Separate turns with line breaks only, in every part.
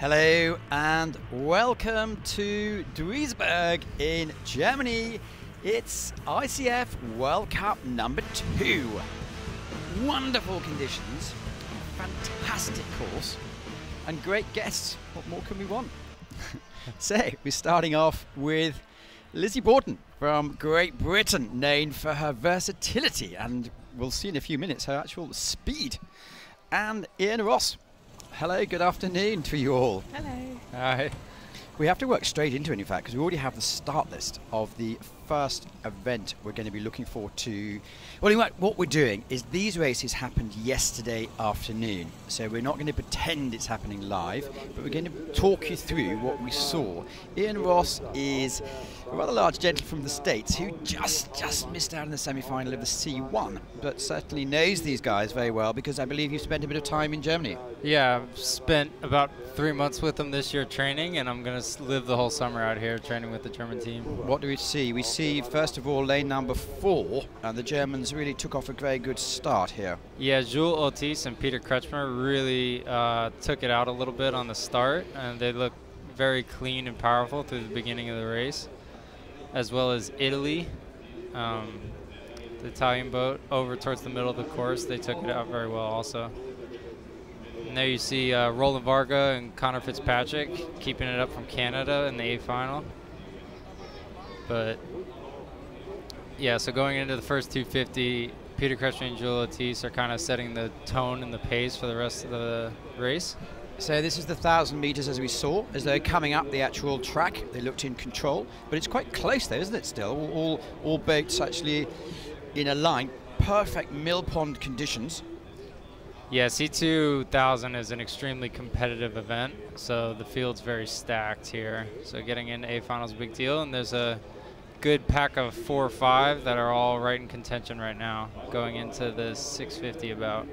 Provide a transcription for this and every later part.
Hello and welcome to Duisburg in Germany. It's ICF World Cup number 2. Wonderful conditions, fantastic course, and great guests. What more can we want? So, we're starting off with Lizzie Borton from Great Britain, known for her versatility and we'll see in a few minutes her actual speed. And Ian Ross. Hello, good afternoon to you all.
Hello.
Hi. We have to work straight into it, in fact, because we already have the start list of the first event we're going to be looking forward to. Well, in fact, what we're doing is these races happened yesterday afternoon, so we're not going to pretend it's happening live, but we're going to talk you through what we saw. Ian Ross is a rather large gentleman from the States who just missed out in the semi-final of the C1, but certainly knows these guys very well because I believe you've spent a bit of time in Germany.
Yeah, I've spent about 3 months with them this year training, and I'm going to live the whole summer out here training with the German team.
What do we see? We see, first of all, lane number 4, and the Germans really took off a very good start here.
Yeah, Jules Otis and Peter Kretschmer really took it out a little bit on the start, and they look very clean and powerful through the beginning of the race, as well as Italy. The Italian boat over towards the middle of the course, they took it out very well also. And there you see Roland Varga and Connor Fitzpatrick keeping it up from Canada in the A final. But yeah, so going into the first 250, Peter Kretschmer and Jules Otis are kind of setting the tone and the pace for the rest of the race.
So this is the 1,000 meters as we saw, as they're coming up the actual track. They looked in control, but it's quite close though, isn't it still? All boats actually in a line, perfect mill pond conditions.
Yeah, C2000 is an extremely competitive event, so the field's very stacked here. So getting into A final is a big deal, and there's a good pack of 4 or 5 that are all right in contention right now, going into the 650 about.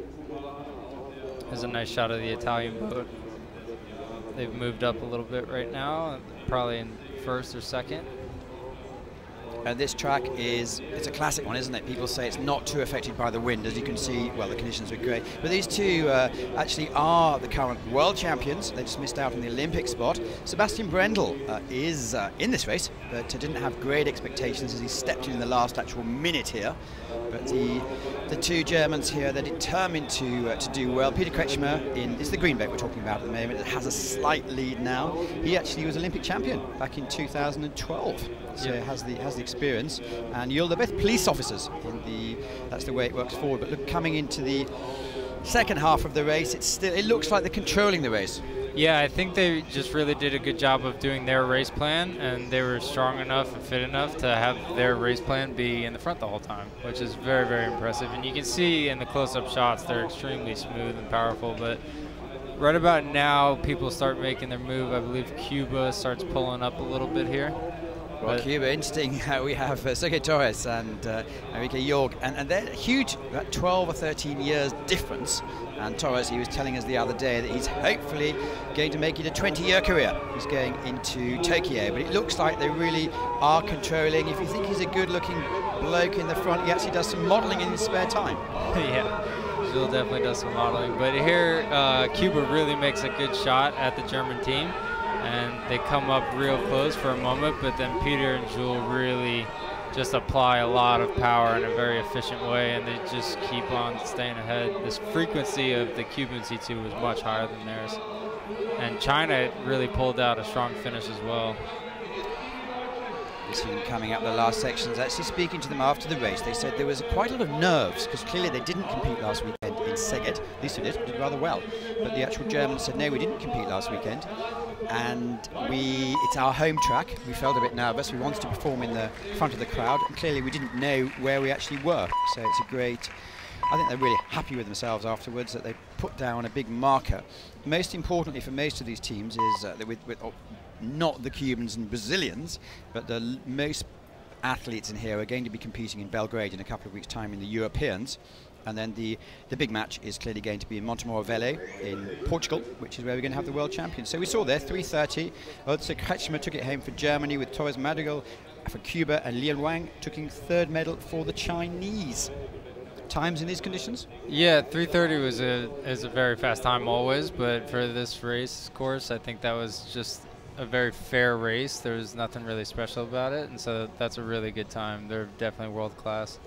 There's a nice shot of the Italian boat. They've moved up a little bit right now, probably in first or second.
And this track it's a classic one, isn't it? People say it's not too affected by the wind. As you can see, well, the conditions are great. But these two actually are the current world champions. They just missed out on the Olympic spot. Sebastian Brendel is in this race, but didn't have great expectations as he stepped in the last actual minute here. But the two Germans here, they're determined to do well. Peter Kretschmer, it's the green boat we're talking about at the moment, it has a slight lead now. He actually was Olympic champion back in 2012. So
yep.
has the experience, and they're both police officers. That's the way it works forward. But look, coming into the second half of the race, it looks like they're controlling the race.
Yeah, I think they just really did a good job of doing their race plan, and they were strong enough and fit enough to have their race plan be in the front the whole time, which is very, very impressive. And you can see in the close-up shots they're extremely smooth and powerful, but right about now people start making their move. I believe Cuba starts pulling up a little bit here.
Well, Cuba, interesting. We have Sergio Torres and Enrique Jorg, and they're huge, about 12 or 13 years difference. And Torres, he was telling us the other day that he's hopefully going to make it a 20-year career. He's going into Tokyo, but it looks like they really are controlling. If you think he's a good-looking bloke in the front, he actually does some modelling in his spare time.
Yeah, Jules definitely does some modelling. But here, Cuba really makes a good shot at the German team. And they come up real close for a moment, but then Peter and Jules really just apply a lot of power in a very efficient way, and they just keep on staying ahead. This frequency of the Cuban C2 was much higher than theirs. And China really pulled out a strong finish as well.
You see them coming up the last sections. Actually speaking to them after the race, they said there was quite a lot of nerves because clearly they didn't compete last weekend in Szeged. At least they did rather well. But the actual Germans said, no, we didn't compete last weekend. And it's our home track. We felt a bit nervous. We wanted to perform in the front of the crowd, and clearly we didn't know where we actually were. So it's a great, I think they're really happy with themselves afterwards that they put down a big marker. Most importantly for most of these teams is that with not the Cubans and Brazilians, but the most athletes in here are going to be competing in Belgrade in a couple of weeks' time in the Europeans. And then the big match is clearly going to be in Montemor Velho in Portugal, which is where we're going to have the world champions. So we saw there, 3:30. Otto Kretschmer took it home for Germany with Torres Madrigal for Cuba, and Lian Wang taking third medal for the Chinese. times in these conditions?
Yeah, 3:30 is a very fast time always, but for this race course, I think that was just a very fair race. There was nothing really special about it, and so that's a really good time. They're definitely world class.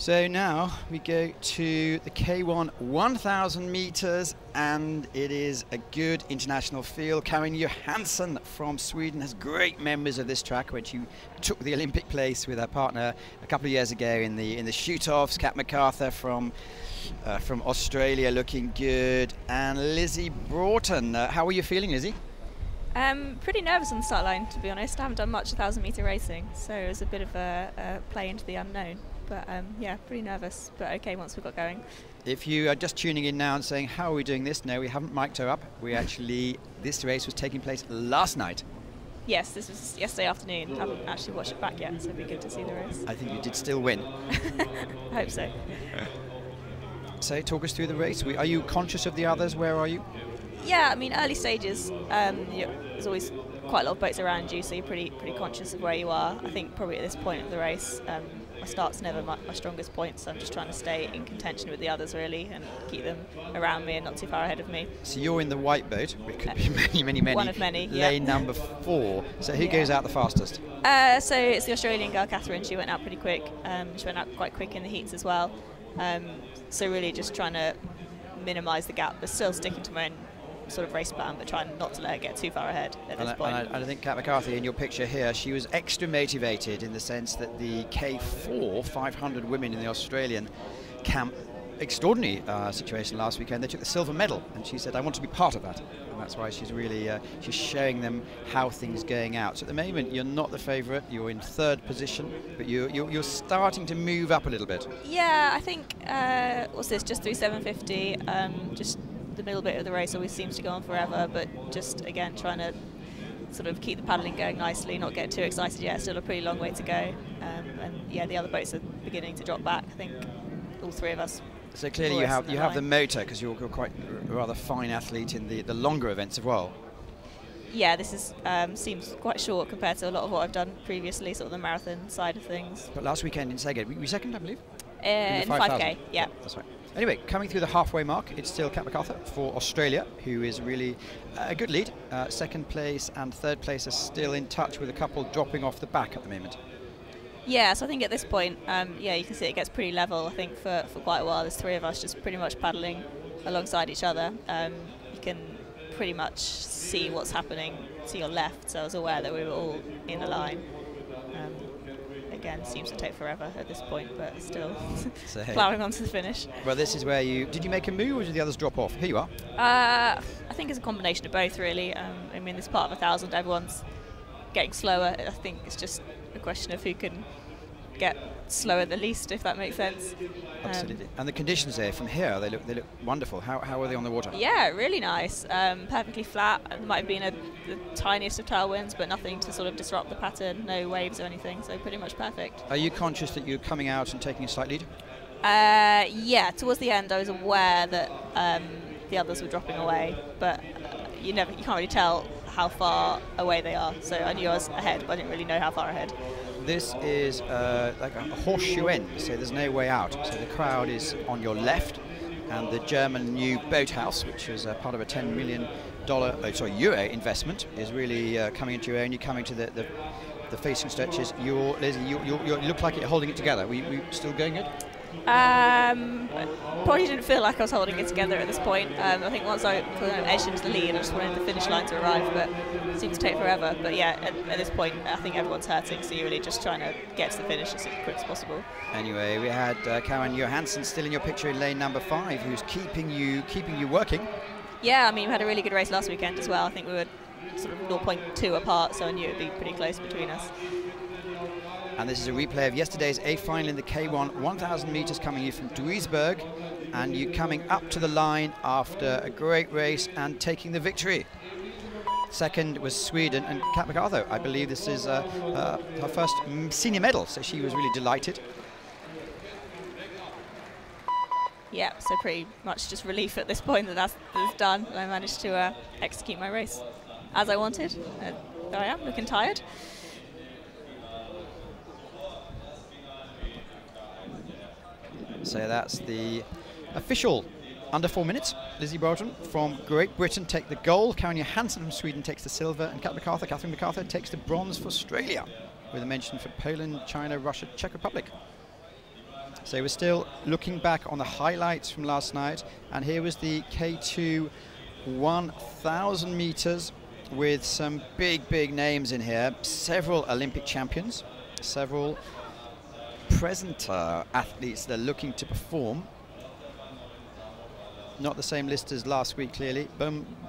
So now we go to the K1 1,000 meters, and it is a good international field. Karin Johansson from Sweden has great memories of this track when she took the Olympic place with her partner a couple of years ago in the shoot-offs. Kat MacArthur from Australia looking good, and Lizzie Broughton. How are you feeling, Lizzie?
Pretty nervous on the start line, to be honest. I haven't done much 1,000-meter racing, so it was a bit of a play into the unknown. But yeah, pretty nervous, but okay once we got going.
If you are just tuning in now and saying, how are we doing this? No, we haven't mic'd her up. This race was taking place last night.
Yes, this was yesterday afternoon. I haven't actually watched it back yet, so it'd be good to see the race.
I think you did still win.
I hope so.
So talk us through the race. Are you conscious of the others? Where are you?
Yeah, I mean, early stages, there's always quite a lot of boats around you, so you're pretty conscious of where you are. I think probably at this point of the race, my start's never my strongest point, so I'm just trying to stay in contention with the others really and keep them around me and not too far ahead of me.
So you're in the white boat, which could be many.
One of many.
Lane number 4. So who goes out the fastest?
So it's the Australian girl, Catherine. She went out pretty quick. She went out quite quick in the heats as well. So really just trying to minimise the gap, but still sticking to my own sort of race plan, but trying not to let her get too far ahead at this point.
And I think Kat MacArthur, in your picture here, she was extra motivated in the sense that the K4 500 women in the Australian camp, extraordinary situation last weekend, they took the silver medal, and she said, I want to be part of that. And that's why she's really she's showing them how things are going out. So at the moment, you're not the favourite, you're in 3rd position, but you're starting to move up a little bit.
Yeah, I think, what's this, just through 750, just the middle bit of the race always seems to go on forever, but just again trying to sort of keep the paddling going nicely, not get too excited yet. Still a pretty long way to go, and yeah, the other boats are beginning to drop back. I think all 3 of us.
So clearly you have the motor, because you're quite a rather fine athlete in the longer events as well.
Yeah, this is seems quite short compared to a lot of what I've done previously, sort of the marathon side of things.
But last weekend in Szeged, we second, I believe?
In 5K, yeah.
That's right. Anyway, coming through the halfway mark, it's still Kat MacArthur for Australia, who is really a good lead. 2nd place and 3rd place are still in touch, with a couple dropping off the back at the moment.
Yeah, so I think at this point, yeah, you can see it gets pretty level. I think for quite a while, there's 3 of us just pretty much paddling alongside each other. You can pretty much see what's happening to your left, so I was aware that we were all in a line. Again, seems to take forever at this point, but still so, ploughing on to the finish.
Well, this is where did you make a move, or did the others drop off? Here you are.
I think it's a combination of both, really. I mean, this part of 1,000, everyone's getting slower. I think it's just a question of who can get slower the least, if that makes sense.
Absolutely. And the conditions there from here, they look wonderful. How are they on the water?
Yeah, really nice. Perfectly flat. There might have been the tiniest of tailwinds, but nothing to sort of disrupt the pattern. No waves or anything, so pretty much perfect.
Are you conscious that you're coming out and taking a slight lead?
Yeah, towards the end I was aware that the others were dropping away, but you can't really tell how far away they are. So I knew I was ahead, but I didn't really know how far ahead.
This is like a horseshoe end, so there's no way out. So the crowd is on your left, and the German new boathouse, which is part of a $10 million euro investment, is really coming into your own. You're coming to the facing stretches. Lizzie, you look like you're holding it together. We still going good?
Probably didn't feel like I was holding it together at this point. I think once I kind of edged into the lead, I just wanted the finish line to arrive, but it seemed to take forever. But yeah, at this point, I think everyone's hurting, so you're really just trying to get to the finish as quick as possible.
Anyway, we had Karin Johansson still in your picture in lane number 5, who's keeping you working.
Yeah, I mean, we had a really good race last weekend as well. I think we were sort of 0.2 apart, so I knew it'd be pretty close between us.
And this is a replay of yesterday's A final in the K1 1,000 meters, coming you from Duisburg, and you coming up to the line after a great race and taking the victory. Second was Sweden and Kat MacArthur. I believe this is her first senior medal, so she was really delighted.
Yeah, so pretty much just relief at this point that that's done. I managed to execute my race as I wanted. There I am, looking tired.
So that's the official under 4 minutes. Lizzie Broughton from Great Britain take the gold. Karen Johansson from Sweden takes the silver. And Catherine MacArthur takes the bronze for Australia, with a mention for Poland, China, Russia, Czech Republic. So we're still looking back on the highlights from last night. And here was the K2 1,000 meters with some big names in here. Several Olympic champions, several present athletes that are looking to perform. Not the same list as last week, clearly.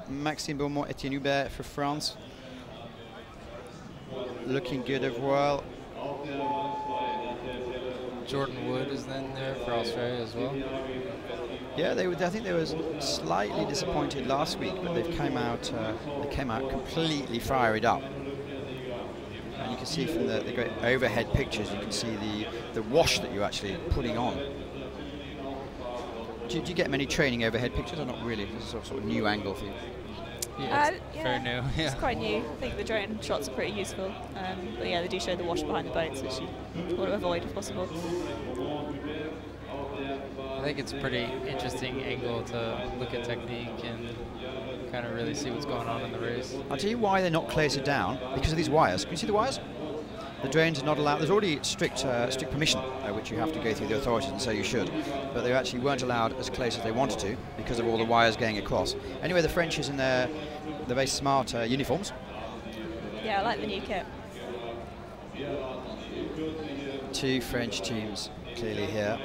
Maxime Beaumont, Etienne Hubert for France. Looking good as well.
Jordan Wood is then there for Australia as well.
Yeah, I think they were slightly disappointed last week, but they came out completely fired up. And you can see from the great overhead pictures, you can see the wash that you're actually putting on. Do you get many training overhead pictures, or not really? This is a sort of new angle for you.
Yeah, very new. Yeah.
It's quite new. I think the drone shots are pretty useful. But yeah, they do show the wash behind the boats, which you want to avoid if possible.
I think it's a pretty interesting angle to look at technique and kind of really see what's going on in the race.
I'll tell you why they're not closer down, because of these wires. Can you see the wires? The drones are not allowed. There's already strict permission, which you have to go through the authorities, and so you should. But they actually weren't allowed as close as they wanted to because of all the wires going across. Anyway, the French is in their very smart uniforms.
Yeah, I like the new kit.
Two French teams clearly here.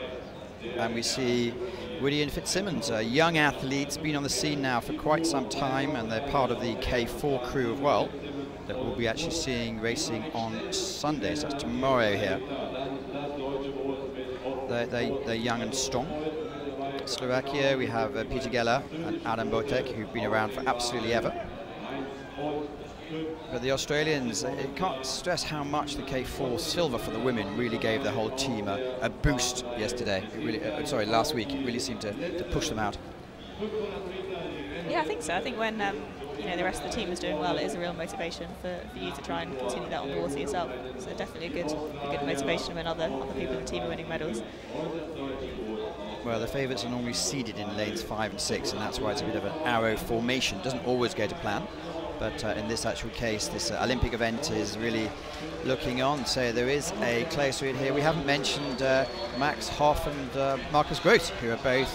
And we see Woody and Fitzsimmons, young athletes, been on the scene now for quite some time, and they're part of the K4 crew as well, that we'll be actually seeing racing on Sunday, so that's tomorrow here. They're young and strong. Slovakia, we have Peter Geller and Adam Botek, who've been around for absolutely ever. But the Australians, you can't stress how much the K4 silver for the women really gave the whole team a boost yesterday. It really, last week. It really seemed to push them out.
Yeah, I think so. I think when the rest of the team is doing well, it is a real motivation for you to try and continue that on the water yourself. So definitely a good motivation when other people in the team are winning medals.
Well, the favourites are normally seeded in lanes 5 and 6, and that's why it's a bit of an arrow formation. Doesn't always go to plan. But in this actual case, this Olympic event is really looking on. So there is a close read here. We haven't mentioned Max Hoff and Marcus Gross, who are both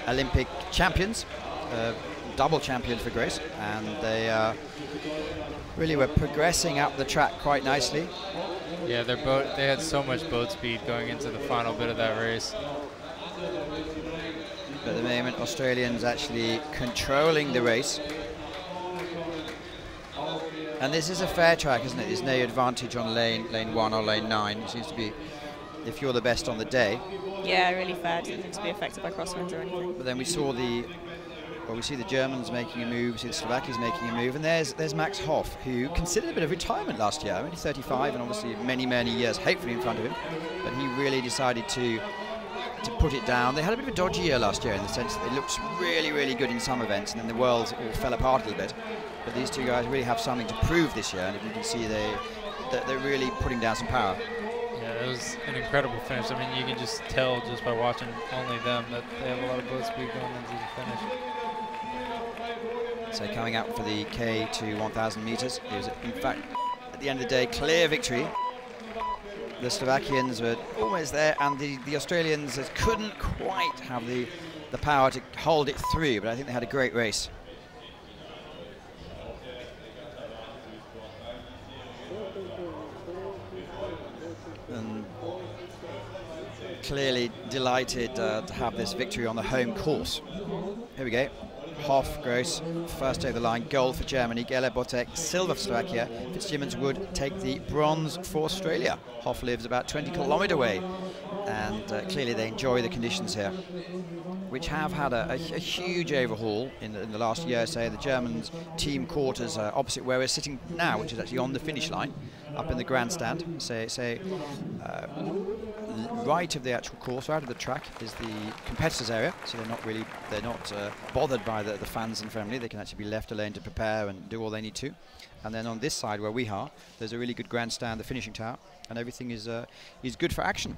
Olympic champions, double champions for Gross, and they really were progressing up the track quite nicely.
Yeah, they had so much boat speed going into the final bit of that race.
But at the moment, Australians actually controlling the race. And this is a fair track, isn't it? There's no advantage on lane 1 or lane 9. It seems to be, if you're the best on the day.
Yeah, really fair. Doesn't seem to be affected by crosswinds or anything.
But then we saw we see the Germans making a move, we see the Slovakians making a move, and there's Max Hoff, who considered a bit of retirement last year. Only 35, and obviously many years hopefully in front of him. But he really decided to put it down. They had a bit of a dodgy year last year in the sense that they looked really good in some events, and then the world all fell apart a little bit. But these two guys really have something to prove this year, and if you can see that they're really putting down some power.
Yeah, it was an incredible finish. I mean, you can just tell just by watching only them that they have a lot of boat speed going into the finish.
So coming out for the K2 1,000 meters, it was in fact at the end of the day clear victory. The Slovakians were almost there, and the Australians couldn't quite have the power to hold it through, but I think they had a great race. And clearly delighted to have this victory on the home course. Here we go. Hoff, Gross, first over the line, gold for Germany. Geller, Botek, silver for Slovakia. Fitzsimmons would take the bronze for Australia. Hoff lives about 20 kilometres away, and clearly they enjoy the conditions here, which have had a huge overhaul in the last year. So the Germans' team quarters opposite where we're sitting now, which is actually on the finish line, up in the grandstand. So right of the actual course, right of the track, is the competitors' area. So they're not bothered by the fans and family. They can actually be left alone to prepare and do all they need to. And then on this side where we are, there's a really good grandstand, the finishing tower, and everything is good for action.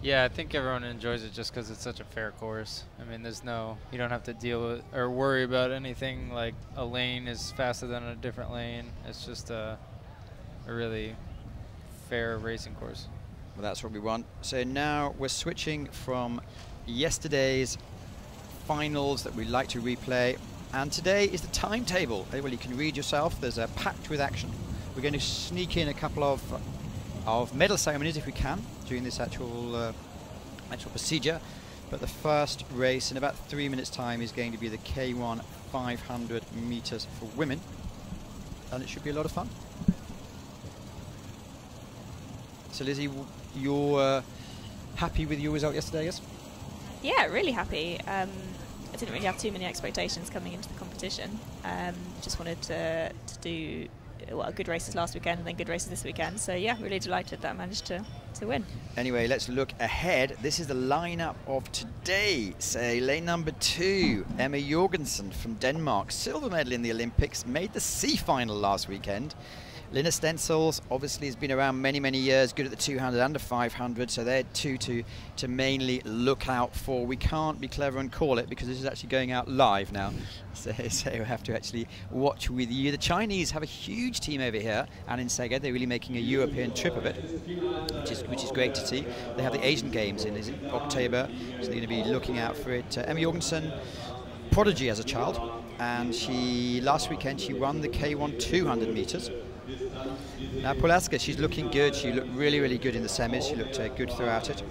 Yeah, I think everyone enjoys it just because it's such a fair course. I mean, you don't have to deal with or worry about anything like a lane is faster than a different lane. It's just a really fair racing course.
Well, that's what we want. So now we're switching from yesterday's finals that we like to replay, and today is the timetable. Well, you can read yourself. There's a packed with action. We're going to sneak in a couple of medal ceremonies if we can during this actual procedure. But the first race in about 3 minutes' time is going to be the K1 500 meters for women, and it should be a lot of fun. So Lizzie, you're happy with your result yesterday, yes?
Yeah, really happy. I didn't really have too many expectations coming into the competition. Just wanted to do good races last weekend and then good races this weekend. So yeah, really delighted that I managed to win.
Anyway, let's look ahead. This is the lineup of today. Say lane number 2, Emma Jorgensen from Denmark, silver medal in the Olympics, made the C final last weekend. Lina Stensels obviously has been around many years, good at the 200 and the 500, so they're two to mainly look out for. We can't be clever and call it because this is actually going out live now, so we have to actually watch with you. The Chinese have a huge team over here, and in Szeged they're really making a European trip of it, which is great to see. They have the Asian Games in October, so they're going to be looking out for it. Emma Jorgensen, prodigy as a child, and last weekend she won the K1 200 meters. Now Polaska, she's looking good. She looked really good in the semis. She looked good throughout it.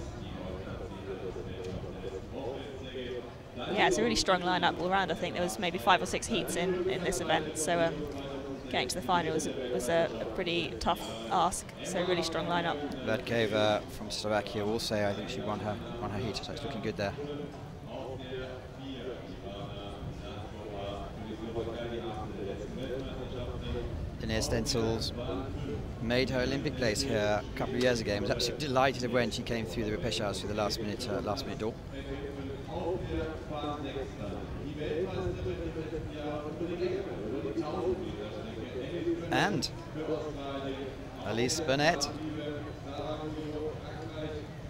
Yeah, it's a really strong lineup all around. I think there was maybe 5 or 6 heats in this event, so getting to the final was a pretty tough ask. So really strong lineup.
Vladkova from Slovakia also, I think she won her heat, so it's looking good there. Lina Stensels made her Olympic place here a couple of years ago. I was absolutely delighted when she came through the repechage through the last minute door. And Alice Burnett,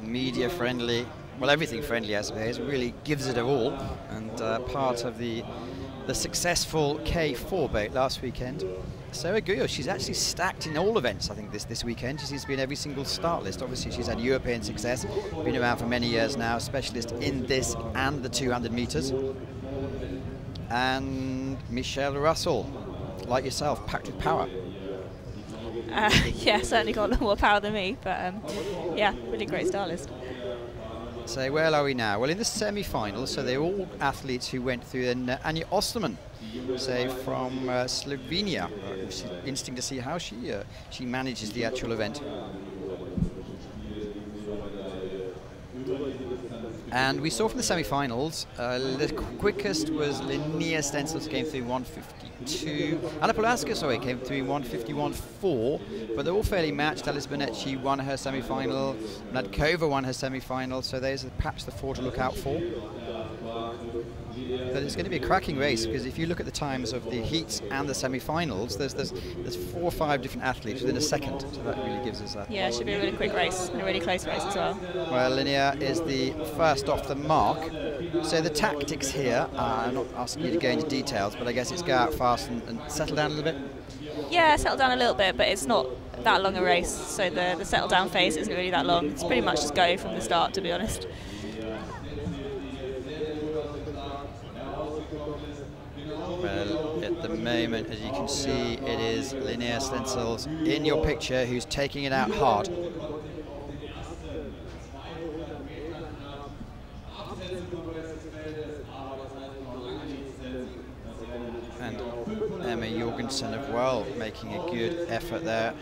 media friendly, well, everything friendly I suppose, really gives it a all, and part of the successful K4 boat last weekend. Sarah Guyot, she's actually stacked in all events, I think, this weekend. She seems to be in every single start list. Obviously, she's had European success, been around for many years now, specialist in this and the 200 meters. And Michelle Russell, like yourself, packed with power.
Yeah, certainly got a lot more power than me, but yeah, really great start list.
So where are we now? Well, in the semi-finals, so they're all athletes who went through, and Anja Osterman, say from Slovenia. It's interesting to see how she manages the actual event. And we saw from the semi-finals, the quickest was Linnea Stensels, came through 1:52. Anna Polaska, sorry, came through 1:51.4, but they're all fairly matched. Alice Burnett, she won her semi-final. Nadkova won her semi-final, so there's perhaps the 4 to look out for. But it's going to be a cracking race, because if you look at the times of the heats and the semi-finals, there's 4 or 5 different athletes within a second, so that really gives us that.
Yeah, it should be a really quick race and a really close race as well.
Well, Linnea is the first off the mark. So the tactics here, I'm not asking you to go into details, but I guess it's go out fast and settle down a little bit?
Yeah, settle down a little bit, but it's not that long a race, so the settle down phase isn't really that long. It's pretty much just go from the start, to be honest.
Well, at the moment, as you can see, it is Linnea Stensels in your picture who's taking it out hard. And Emma Jorgensen as well, making a good effort there.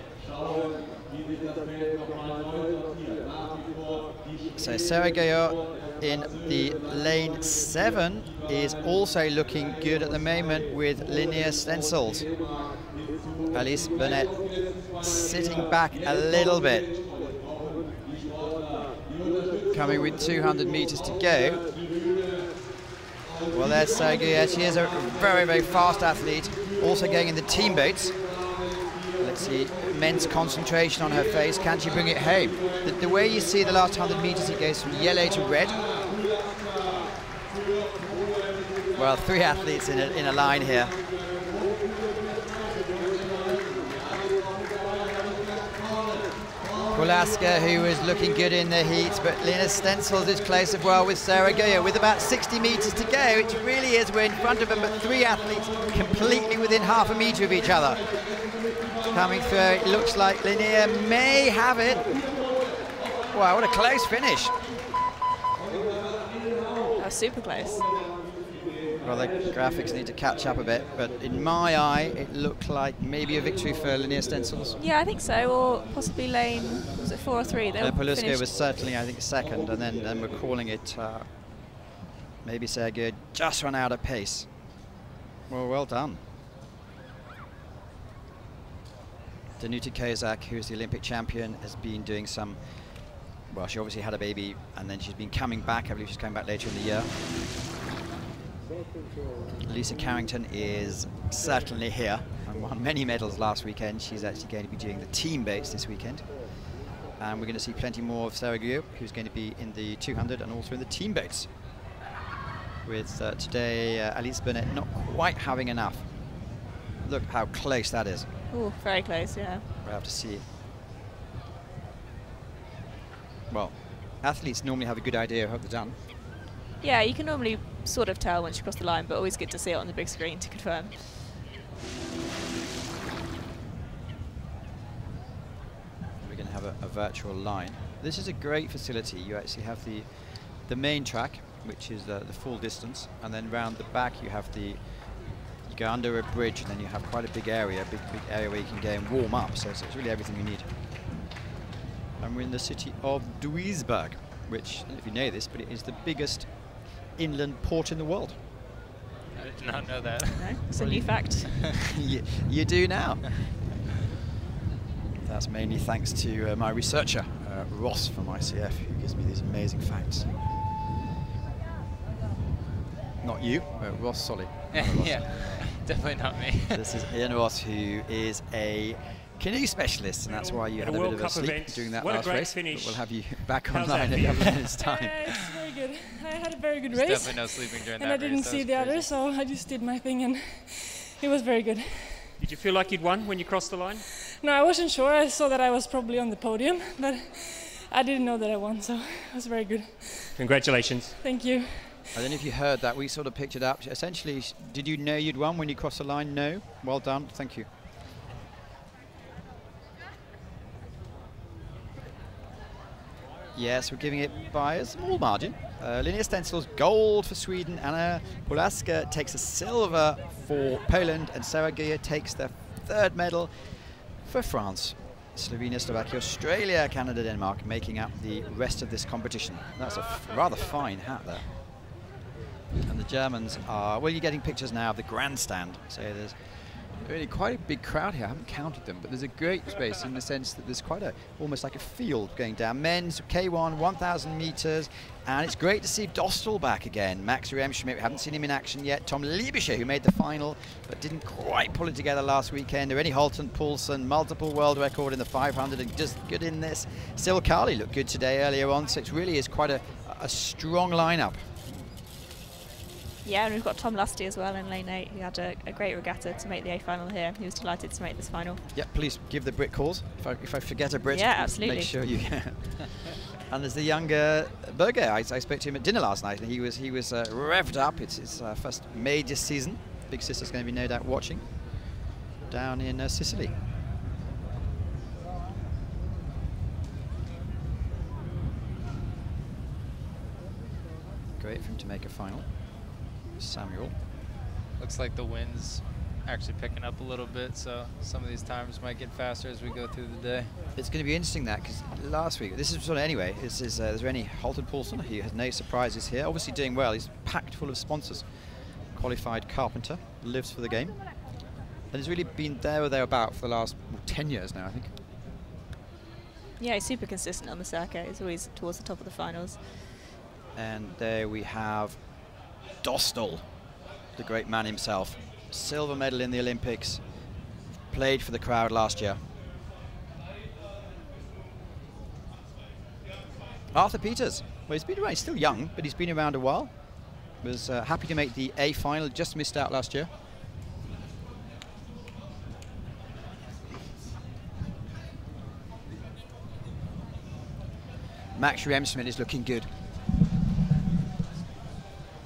So Sarah Guyot in the lane 7 is also looking good at the moment with Linnea Stensels. Alice Burnett sitting back a little bit. Coming with 200 meters to go. Well, there's Sarah Guyot. She is a very fast athlete, also going in the team boats. see immense concentration on her face. Can she bring it home? The way you see the last 100 meters, it goes from yellow to red. Well, 3 athletes in a line here. Pulaska, who was looking good in the heat, but Lena Stencils is close as well with Sarah Goya. With about 60 meters to go, it really is, we're in front of them, but 3 athletes completely within half a meter of each other. Coming through, it looks like Linnea may have it. Wow, what a close finish.
Oh, super close.
Well, the graphics need to catch up a bit, but in my eye, it looked like maybe a victory for Linnea Stencils.
Yeah, I think so, or possibly lane, was it 4 or 3?
Pulaska was certainly, I think, second, and then we're calling it maybe Sergio just run out of pace. Well done. Danuta Kozak, who's the Olympic champion, has been doing some, well, she obviously had a baby, and then she's been coming back. I believe she's coming back later in the year. Lisa Carrington is certainly here and won many medals last weekend. She's actually going to be doing the team baits this weekend. And we're going to see plenty more of Sarah Guillaume, who's going to be in the 200 and also in the team baits. With today, Alice Burnett not quite having enough. Look how close that is.
Oh, very close, yeah.
We'll have to see. Well, athletes normally have a good idea of what they've done.
Yeah, you can normally sort of tell once you cross the line, but always good to see it on the big screen to confirm.
We're going to have a virtual line. This is a great facility. You actually have the main track, which is the full distance, and then round the back you have you go under a bridge, and then you have quite a big area, big area where you can go and warm up. So it's really everything you need. And we're in the city of Duisburg, which, I don't know if you know this, but it is the biggest inland port in the world.
I did not know that.
No, it's a new fact.
you do now. That's mainly thanks to my researcher, Ross from ICF, who gives me these amazing facts. Not you, Ross Solly.
Yeah, definitely not me.
This is Ian Ross, who is a canoe specialist, and that's why you had a bit of a sleep during that last race. But we'll have you back online in a couple of minutes' time.
It's very good. I had a very good
There's
race.
definitely no sleeping during
and
that
I didn't
race.
see the others, so I just did my thing, and it was very good.
Did you feel like you'd won when you crossed the line?
No, I wasn't sure. I saw that I was probably on the podium, but I didn't know that I won, so it was very good.
Congratulations.
Thank you.
I don't know if you heard that. We sort of picked it up. Essentially, did you know you'd won when you crossed the line? No. Well done. Thank you. Yes, we're giving it by a small margin. Linnea Stencils gold for Sweden. Anna Pulaska takes a silver for Poland, and Sarah Guillaume takes the 3rd medal for France. Slovenia, Slovakia, Australia, Canada, Denmark making up the rest of this competition. That's a rather fine hat there. And the Germans are, well, you're getting pictures now of the grandstand. So there's really quite a big crowd here. I haven't counted them, but there's a great space in the sense that there's quite almost like a field going down. Men's K1, 1,000 meters, and it's great to see Dostal back again. Max Remschmidt, we haven't seen him in action yet. Tom Liebischer, who made the final, but didn't quite pull it together last weekend. Rennie Holton Poulsen, multiple world record in the 500 and just good in this. Sil Carley looked good today earlier on, so it really is quite a strong lineup.
Yeah, and we've got Tom Lusty as well in lane 8. He had a great regatta to make the A final here. He was delighted to make this final.
Yeah, please give the Brit calls. If I forget a Brit,
yeah, absolutely.
Make sure you. And there's the younger Berger. I spoke to him at dinner last night, and he was revved up. It's his first major season. Big sister's going to be no doubt watching down in Sicily. Great for him to make a final. Samuel.
Looks like the wind's actually picking up a little bit, so some of these times might get faster as we go through the day.
It's going to be interesting that, because last week, this is sort of anyway, there's Rennie Holton Poulsen. He has no surprises here. Obviously doing well. He's packed full of sponsors. Qualified carpenter, lives for the game, and has really been there or thereabout for the last 10 years now, I think.
Yeah, he's super consistent on the circuit. He's always towards the top of the finals.
And there we have Dostal, the great man himself. Silver medal in the Olympics. Played for the crowd last year. Arthur Peters. Well, he's been around. He's still young, but he's been around a while. Was happy to make the A final. Just missed out last year. Max Remsman is looking good.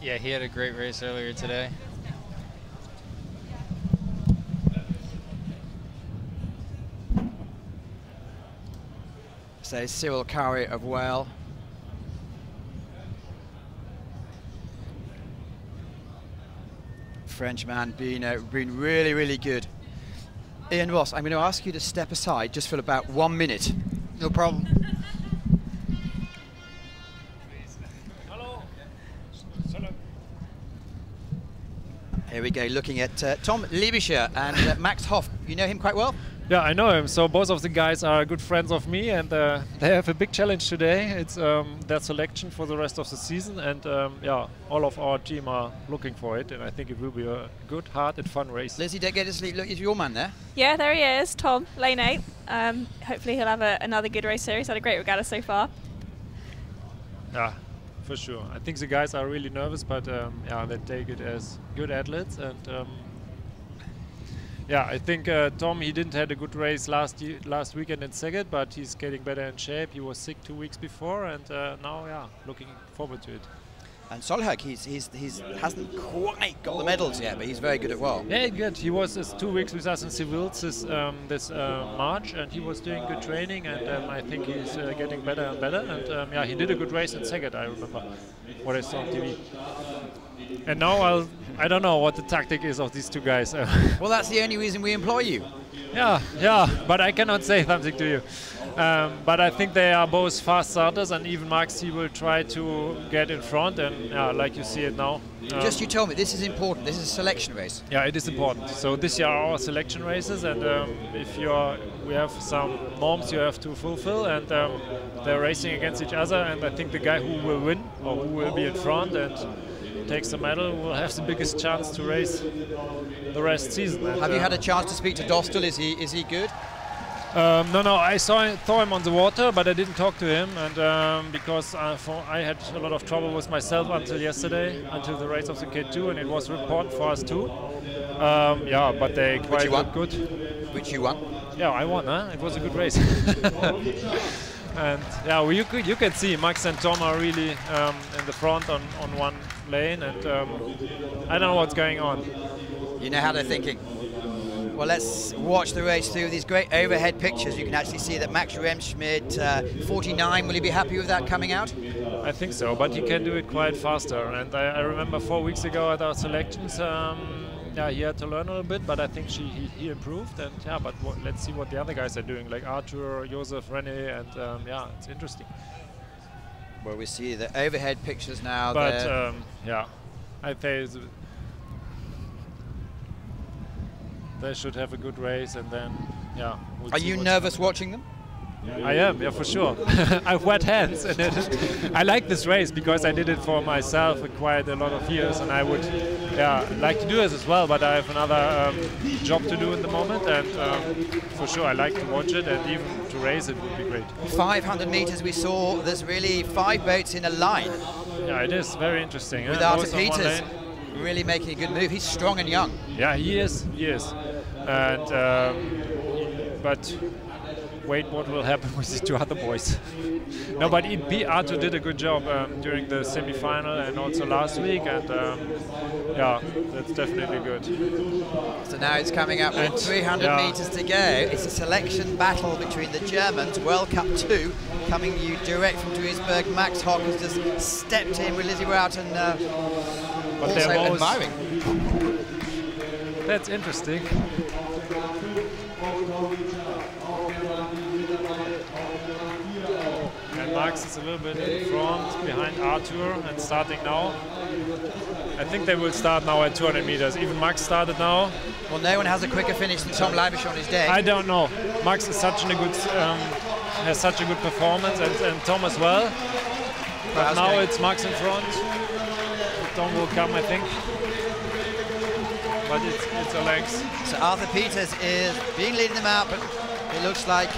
Yeah, he had a great race earlier today.
So Cyril Cowie of Well. Frenchman been really, really good. Ian Ross, I'm going to ask you to step aside just for about 1 minute. No problem. Here we go, looking at Tom Liebischer and Max Hoff. You know him quite well?
Yeah, I know him. So both of the guys are good friends of me, and they have a big challenge today. It's their selection for the rest of the season, and yeah, all of our team are looking for it, and I think it will be a good, hard, and fun race.
Lizzie, don't get to sleep. Look, is your man there?
Yeah, there he is, Tom, lane 8. Hopefully he'll have another good race series. Had a great regatta so far.
Yeah, for sure. I think the guys are really nervous, but yeah, they take it as good athletes, and yeah, I think Tom, he didn't had a good race last weekend in Szeged, but he's getting better in shape. He was sick 2 weeks before, and now, yeah, looking forward to it.
And Solberg, he hasn't quite got the medals yet, but he's very good at well.
Yeah, good. He was 2 weeks with us in Seville this March, and he was doing good training, and I think he's getting better and better. And yeah, he did a good race in Szeged, I remember what I saw on TV. And now I don't know what the tactic is of these two guys.
Well, that's the only reason we employ you.
Yeah, but I cannot say something to you. But I think they are both fast starters, and even Max, he will try to get in front, and like you see it now.
Just you told me, this is important. This is a selection race.
Yeah, it is important. So this year are our selection races, and if we have some norms you have to fulfill, and they're racing against each other, and I think the guy who will win or who will be in front and takes the medal will have the biggest chance to race the rest season. And
have you had a chance to speak to Dostal? Is he good?
No, I saw him on the water, but I didn't talk to him, and because I had a lot of trouble with myself until yesterday, until the race of the K2, and it was important for us too. Yeah, but they quite looked good.
Which you won?
Yeah, I won. It was a good race. And yeah, well, you can see Max and Tom are really in the front on one lane, and I don't know what's going on.
You know how they're thinking. Well, let's watch the race through these great overhead pictures. You can actually see that Max Remschmidt, 49, will he be happy with that coming out?
I think so, but he can do it quite faster. And I remember 4 weeks ago at our selections, yeah, he had to learn a little bit, but I think he improved. And yeah, but let's see what the other guys are doing, like Arthur, Josef, René, and yeah, it's interesting.
Well, we see the overhead pictures now.
But yeah, I think they should have a good race, and then yeah.
Are you nervous watching them?
I am, yeah, for sure. I have wet hands, and I like this race because I did it for myself for quite a lot of years, and I would, yeah, like to do this as well. But I have another job to do in the moment, and for sure I like to watch it, and even to race it would be great.
500 meters, we saw there's really 5 boats in a line.
Yeah, it is very interesting.
With Arthur Peters really making a good move. He's strong and young.
Yeah, he is. And but wait, what will happen with the 2 other boys? No, but Arthur did a good job during the semi-final and also last week, and yeah, that's definitely good.
So now it's coming up with 300 meters to go. It's a selection battle between the Germans, World Cup 2, coming you direct from Duisburg. Max Hock has just stepped in with Lizzie Rout and also admiring.
That's interesting. And Max is a little bit in front, behind Arthur, and starting now. I think they will start now at 200 meters. Even Max started now.
Well, no one has a quicker finish than Tom Liebischer on his day.
I don't know. Max is such a good, has such a good performance, and Tom as well. But now it's Max in front. Tom will come, I think. But it's a length.
So Arthur Peters is leading them out, but it looks like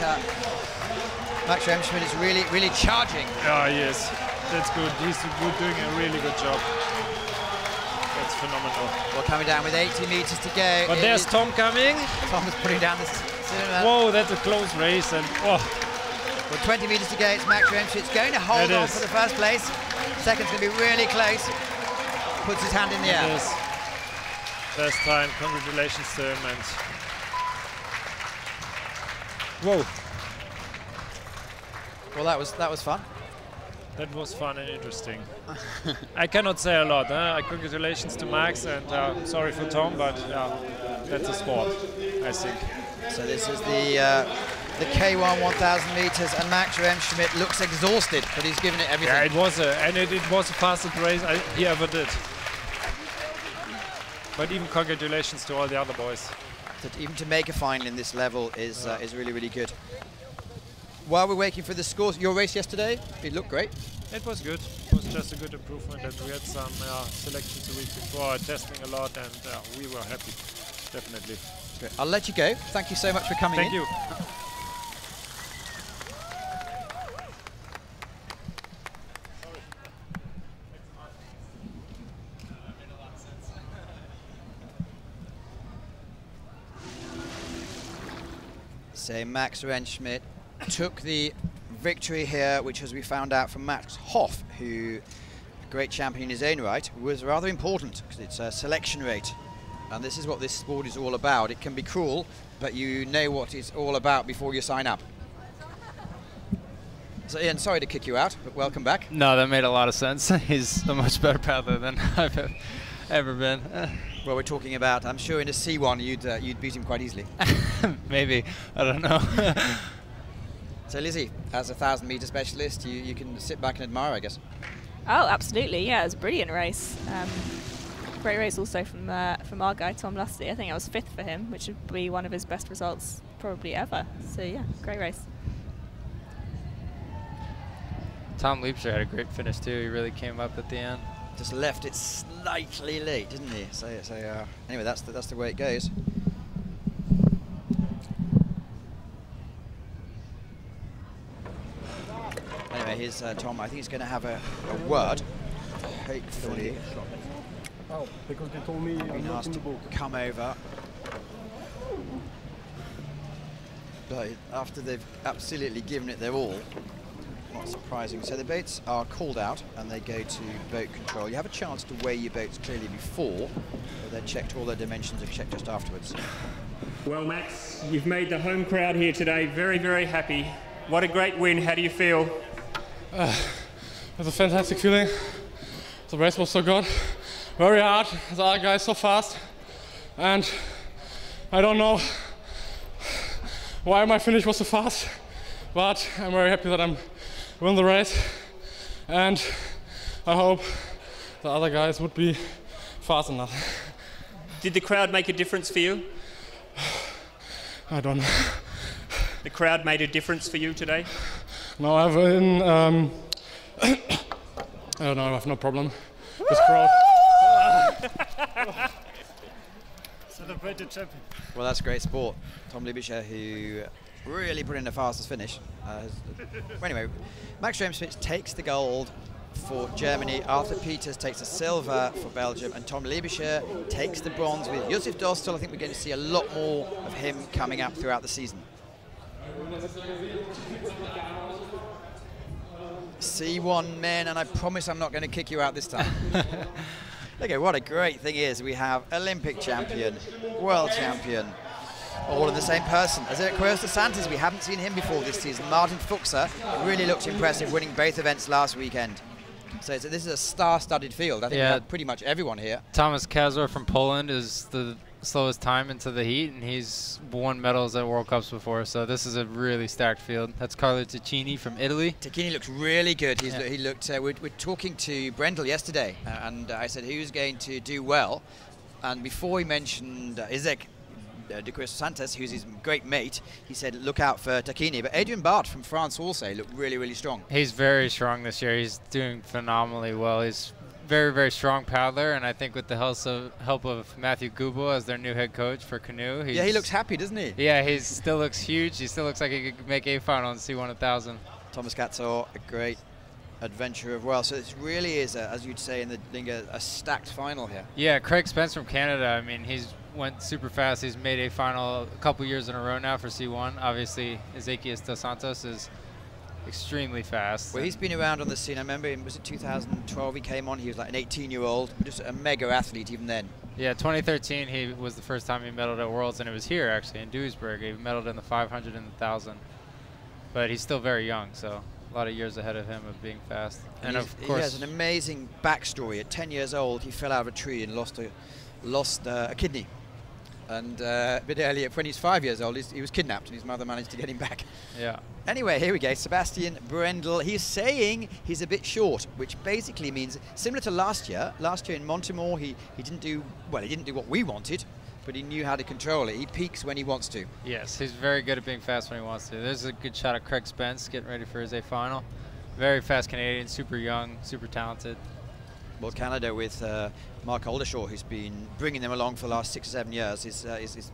Max Remschmidt is really charging.
Yeah, he is. That's good. He's doing a really good job. That's phenomenal.
Well, coming down with 80 meters to go.
But there's Tom coming.
Tom is putting down the cinema.
Whoa, that's a close race. And
Well, 20 meters to go. It's Max Remschmidt going to hold on for the first place. Second's going to be really close. Puts his hand in the air.
It is. First time. Congratulations to him. And whoa.
Well, that was fun.
That was fun and interesting. I cannot say a lot. Congratulations to Max, and sorry for Tom, but that's a sport, I think.
So this is the K1 1000 meters, and Max Remschmidt looks exhausted, but he's given it everything.
Yeah, it was the fastest race he ever did. But even congratulations to all the other boys.
Even to make a final in this level is really good. While we're waiting for the scores, your race yesterday, it looked great.
It was good. It was just a good improvement, and we had some selections the week before, testing a lot, and we were happy, definitely.
Great. I'll let you go. Thank you so much for coming in.
Thank you.
So Max Remschmidt took the victory here, which, as we found out from Max Hoff, who, a great champion in his own right, was rather important because it's a selection rate. And this is what this sport is all about. It can be cruel, but you know what it's all about before you sign up. So Ian, sorry to kick you out, but welcome back.
No, that made a lot of sense. He's a much better paddler than I've ever been.
Well, we're talking about, I'm sure in a C1 you'd beat him quite easily.
Maybe, I don't know.
So Lizzie, as a 1000 meter specialist, you can sit back and admire, I guess.
Oh, absolutely. Yeah, it was a brilliant race. Great race also from our guy, Tom Lusty. I think I was 5th for him, which would be one of his best results probably ever. So yeah, great race.
Tom Liebscher had a great finish too. He really came up at the end.
Just left it slightly late, didn't he? So anyway, that's the way it goes. Anyway, here's Tom. I think he's going to have a word. Hopefully,
Oh, because they told me I'm not in the book.
come over. But after they've absolutely given it their all, not surprising. So the boats are called out and they go to boat control. You have a chance to weigh your boats clearly before, but they're checked, all their dimensions are checked just afterwards.
Well, Max, you've made the home crowd here today very, very happy. What a great win. How do you feel?
It was a fantastic feeling. The race was so good. Very hard. The other guys so fast. And I don't know why my finish was so fast, but I'm very happy that I'm win the race. And I hope the other guys would be fast enough.
Did the crowd make a difference for you?
I don't know.
The crowd made a difference for you today?
No, I've been, I don't know, I have no problem. This crowd.
Celebrate the champion.
Well, that's great sport. Tom Liebscher, who really put in the fastest finish. Well, anyway, Max Remschmidt takes the gold for Germany. Arthur Peters takes the silver for Belgium, and Tom Liebscher takes the bronze with Josef Dostal. I think we're going to see a lot more of him coming up throughout the season. C1 men, and I promise I'm not going to kick you out this time. Okay, what a great thing is we have Olympic champion, world champion, all in the same person. As Eric Dos Santos, we haven't seen him before this season. Martin Fuchser really looked impressive, winning both events last weekend. So this is a star-studded field. I think we have pretty much everyone here.
Thomas Kazor from Poland is the slowest time into the heat, and he's won medals at World Cups before, so this is a really stacked field. That's Carlo Ticini from Italy.
Ticini looks really good. He looked. We're talking to Brendel yesterday, and I said who's going to do well, and before he mentioned Isaac de Dos Santos, who's his great mate, he said look out for Ticini. But Adrien Bart from France also looked really, really strong.
He's very strong this year. He's doing phenomenally well. He's very, very strong paddler, and I think with the help of Matthew Gubel as their new head coach for Canoe.
Yeah, he looks happy, doesn't he?
Yeah, he still looks huge. He still looks like he could make a final in C1000.
Thomas Katzor, a great adventurer as well. So it really is, as you'd say in the lingo, a stacked final here.
Yeah, Craig Spence from Canada. I mean, he's went super fast. He's made a final a couple years in a row now for C1. Obviously, Ezequiel Dos Santos is extremely fast.
Well, he's been around on the scene. I remember, was it 2012 he came on? He was like an 18-year-old, just a mega athlete even then.
Yeah, 2013 he was the first time he medaled at Worlds, and it was here actually in Duisburg. He medaled in the 500 and the 1,000. But he's still very young, so a lot of years ahead of him of being fast. And of course,
he has an amazing backstory. At 10 years old, he fell out of a tree and lost a kidney. And a bit earlier, when he's 5 years old, he was kidnapped, and his mother managed to get him back.
Yeah.
Anyway, here we go. Sebastian Brendel. He's saying he's a bit short, which basically means similar to last year. Last year in Montemor, he didn't do what we wanted, but he knew how to control it. He peaks when he wants to.
Yes, he's very good at being fast when he wants to. There's a good shot of Craig Spence getting ready for his A final. Very fast Canadian, super young, super talented.
Well, Canada with Mark Aldershaw, who's been bringing them along for the last 6 or 7 years, is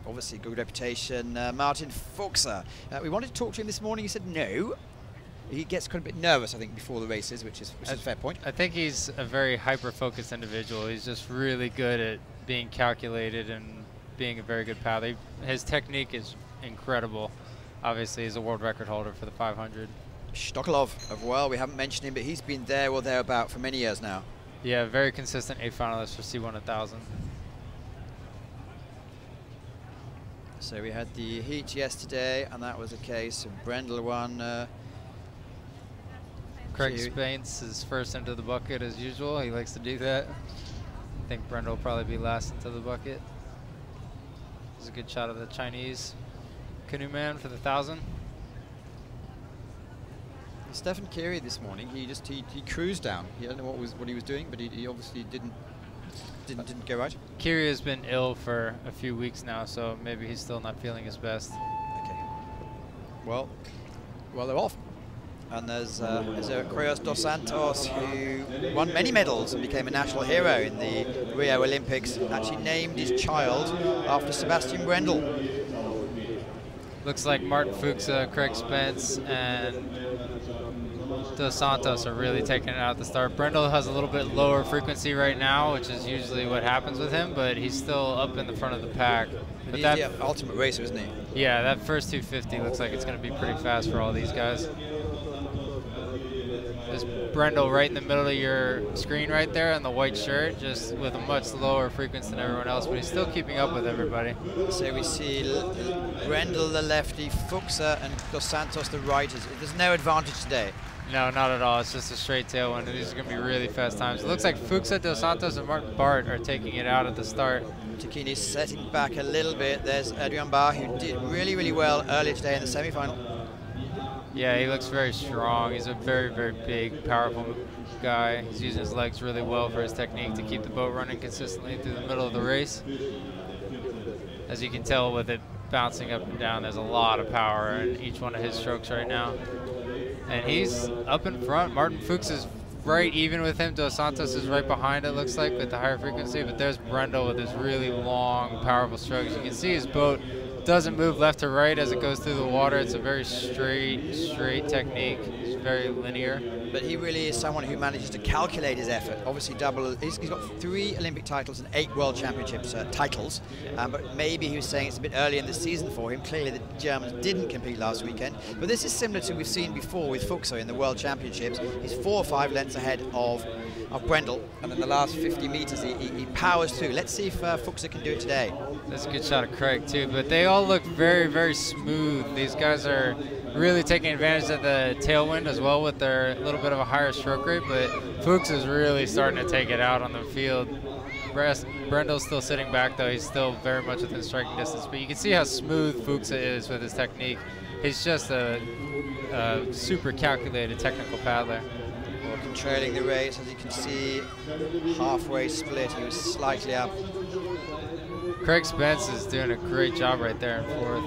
obviously a good reputation. Martin Fuchser, we wanted to talk to him this morning. He said no. He gets quite a bit nervous, I think, before the races, which is a fair point.
I think he's a very hyper-focused individual. He's just really good at being calculated and being a very good paddler. His technique is incredible. Obviously, he's a world record holder for the 500.
Stokolov, well, we haven't mentioned him, but he's been there or thereabout for many years now.
Yeah, very consistent A finalist for C1000.
So we had the heat yesterday, and that was a case of Brendel won.
Craig Spence is first into the bucket as usual. He likes to do that. I think Brendel will probably be last into the bucket. There's a good shot of the Chinese canoe man for the 1,000.
Stefan Kiri this morning, he cruised down. He don't know what he was doing, but he obviously didn't go right.
Kiri has been ill for a few weeks now, so maybe he's still not feeling his best.
Okay. Well, they're off. And there's Ezequiel Dos Santos, who won many medals and became a national hero in the Rio Olympics. Actually named his child after Sebastian Brendel.
Looks like Martin Fuchs, Craig Spence, and Dos Santos are really taking it out at the start. Brendel has a little bit lower frequency right now, which is usually what happens with him, but he's still up in the front of the pack.
But he's the ultimate racer, isn't he?
Yeah, that first 250 looks like it's going to be pretty fast for all these guys. There's Brendel right in the middle of your screen right there in the white shirt, just with a much lower frequency than everyone else, but he's still keeping up with everybody.
So we see Brendel the lefty, Fuchser and Dos Santos the righters. There's no advantage today.
No, not at all. It's just a straight tailwind, and these are going to be really fast times. It looks like Fuchser, Dos Santos, and Martin Bart are taking it out at the start.
Tacchini's setting back a little bit. There's Adrian Barr, who did really, really well earlier today in the semi-final.
Yeah, he looks very strong. He's a very, very big, powerful guy. He's using his legs really well for his technique to keep the boat running consistently through the middle of the race. As you can tell with it bouncing up and down, there's a lot of power in each one of his strokes right now. And he's up in front. Martin Fuchs is right even with him. Dos Santos is right behind, it looks like, with the higher frequency. But there's Brendel with his really long, powerful strokes. You can see his boat doesn't move left to right as it goes through the water. It's a very straight technique. It's very linear.
But he really is someone who manages to calculate his effort. Obviously, he's got 3 Olympic titles and 8 World Championships titles. But maybe he was saying it's a bit early in the season for him. Clearly, the Germans didn't compete last weekend. But this is similar to we've seen before with Fuchser in the World Championships. He's 4 or 5 lengths ahead of Brendel, and in the last 50 meters he powers through. Let's see if Fuchser can do it today.
That's a good shot of Craig too, but they all look very, very smooth. These guys are really taking advantage of the tailwind as well with their little bit of a higher stroke rate, but Fuchs is really starting to take it out on the field. Brendel's still sitting back though. He's still very much within striking distance, but you can see how smooth Fuchs is with his technique. He's just a super calculated technical paddler.
Controlling the race, as you can see, halfway split, he was slightly up.
Craig Spence is doing a great job right there in 4th.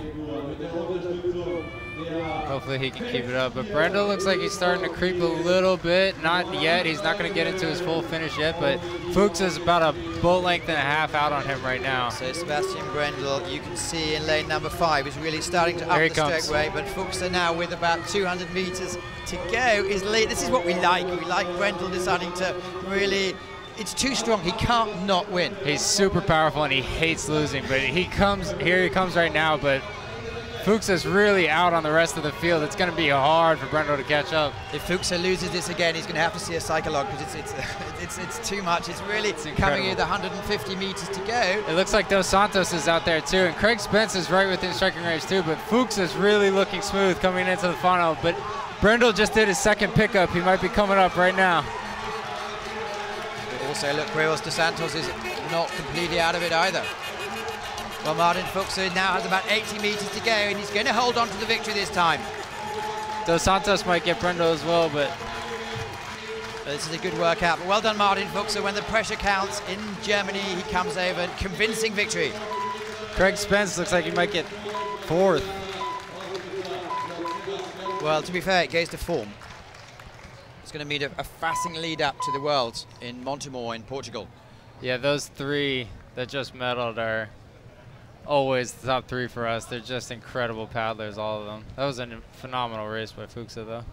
Hopefully he can keep it up. But Brendel looks like he's starting to creep a little bit. Not yet. He's not going to get into his full finish yet, but Fuchs is about a boat length and a half out on him right now.
So Sebastian Brendel, you can see in lane number 5, is really starting to up the stroke rate, but Fuchs now with about 200 meters to go is late. This is what we like. We like Brendel deciding to really, it's too strong. He can't not win.
He's super powerful and he hates losing, but he comes right now, but Fuchs is really out on the rest of the field. It's going to be hard for Brendel to catch up.
If Fuchs loses this again, he's going to have to see a cyclog because it's too much. It's really coming in with 150 meters to go.
It looks like Dos Santos is out there too, and Craig Spence is right within striking range too, but Fuchs is really looking smooth coming into the final. But Brendel just did his second pickup. He might be coming up right now.
But also, look, Dos Santos is not completely out of it either. Well, Martin Fuchs now has about 80 meters to go, and he's going to hold on to the victory this time.
Dos Santos might get Brendel as well, but
this is a good workout. But well done, Martin Fuchs. When the pressure counts in Germany, he comes over and convincing victory.
Craig Spence looks like he might get 4th.
Well, to be fair, it goes to form. It's going to mean a fascinating lead up to the Worlds in Montemor in Portugal.
Yeah, those 3 that just medaled are always the top 3 for us. They're just incredible paddlers, all of them. That was a phenomenal race by Fuchs, though.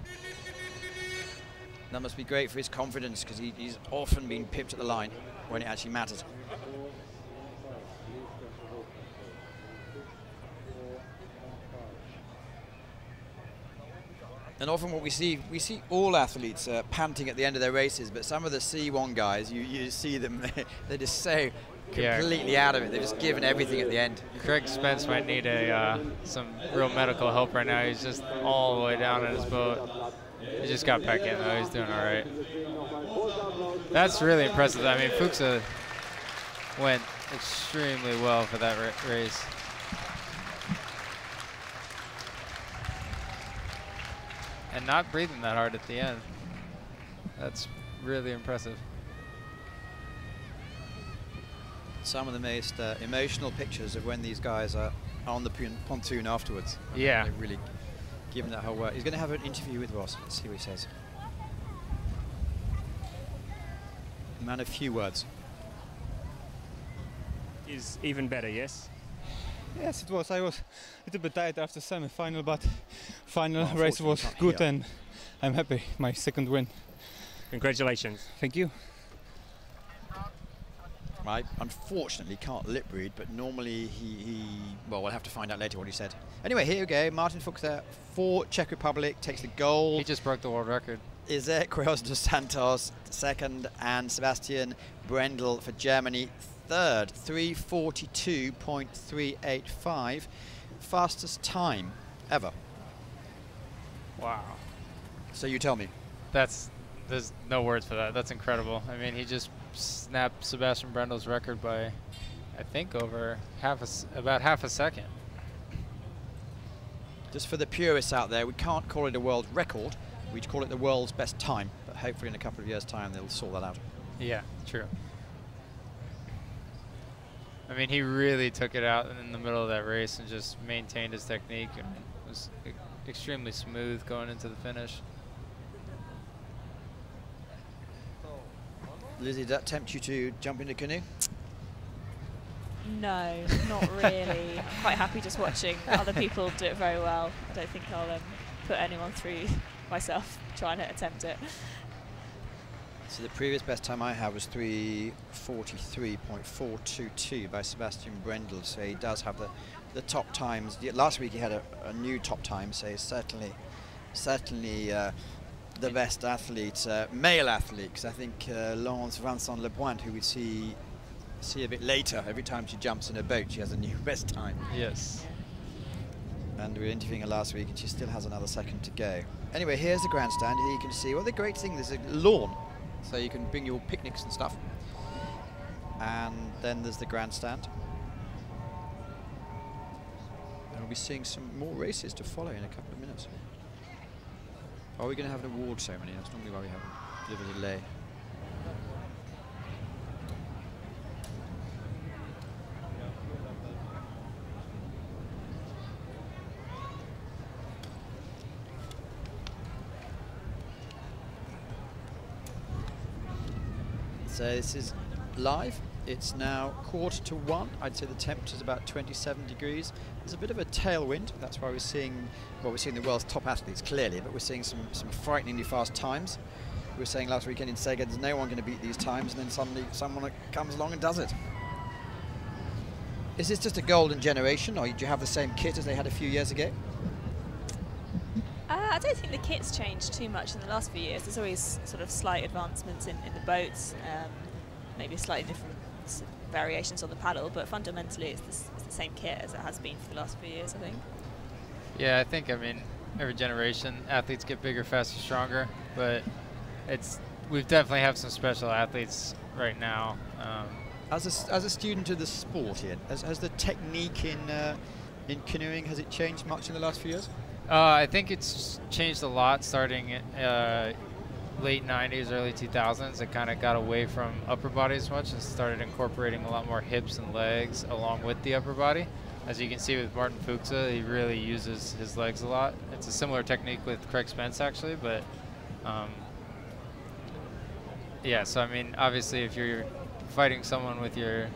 That must be great for his confidence, because he's often been pipped at the line when it actually matters. And often what we see all athletes panting at the end of their races, but some of the C1 guys, you see them, they're just so completely out of it. They've just given everything at the end.
Craig Spence might need some real medical help right now. He's just all the way down in his boat. He just got back in, though. He's doing all right. That's really impressive. I mean, Fuchs went extremely well for that race. And not breathing that hard at the end. That's really impressive.
Some of the most emotional pictures of when these guys are on the pontoon afterwards.
Yeah.
They're really giving that whole work. He's going to have an interview with Ross. Let's see what he says. Man of few words.
Is even better, yes?
Yes, it was. I was a little bit tired after semi-final, but final race was good and I'm happy. My 2nd win.
Congratulations.
Thank you.
I unfortunately can't lip read, but normally well, we'll have to find out later what he said. Anyway, here we go. Martin Fuchs there for Czech Republic, takes the gold.
He just broke the world record.
Isaac Dos Santos 2nd, and Sebastian Brendel for Germany 3rd. 3:42.385, fastest time ever.
Wow.
So you tell me.
There's no words for that. That's incredible. I mean, he just snapped Sebastian Brendel's record by, I think, over about half a second.
Just for the purists out there, we can't call it a world record. We call it the world's best time. But hopefully in a couple of years' time, they'll sort that out.
Yeah, true. I mean, he really took it out in the middle of that race and just maintained his technique and was extremely smooth going into the finish.
Lizzie, did that tempt you to jump into Canoe?
No, not really. I'm quite happy just watching other people do it very well. I don't think I'll put anyone through myself trying to attempt it.
So the previous best time I had was 3:43.422 by Sebastian Brendel. So he does have the top times. Last week he had a new top time, so he's certainly the best athlete, male athlete, because I think Laurence Vincent Lepointe, who we see a bit later, every time she jumps in a boat, she has a new best time.
Yes.
And we were interviewing her last week, and she still has another 2nd to go. Anyway, here's the grandstand. Here you can see, well, the great thing, there's a lawn, so you can bring your picnics and stuff. And then there's the grandstand. And we'll be seeing some more races to follow in a couple of minutes. Are we going to have an award ceremony? That's normally why we have a bit of a delay. So this is live. It's now 1:45. I'd say the temperature is about 27 degrees. There's a bit of a tailwind. That's why we're seeing, well, we're seeing the world's top athletes clearly, but we're seeing some frighteningly fast times. We were saying last weekend in Szeged, there's no one going to beat these times, and then suddenly someone comes along and does it. Is this just a golden generation, or do you have the same kit as they had a few years ago?
I don't think the kit's changed too much in the last few years. There's always sort of slight advancements in the boats, maybe slightly different variations on the paddle, but fundamentally it's the same kit as it has been for the last few years, I think.
Yeah, I mean, every generation, athletes get bigger, faster, stronger, but we've definitely have some special athletes right now.
As a student of the sport, Ian, has the technique in canoeing, has it changed much in the last few years?
I think it's changed a lot starting late 90s, early 2000s. It kind of got away from upper body as much and started incorporating a lot more hips and legs along with the upper body. As you can see with Martin Fuchse, he really uses his legs a lot. It's a similar technique with Craig Spence actually, but yeah, so I mean, obviously if you're fighting someone with your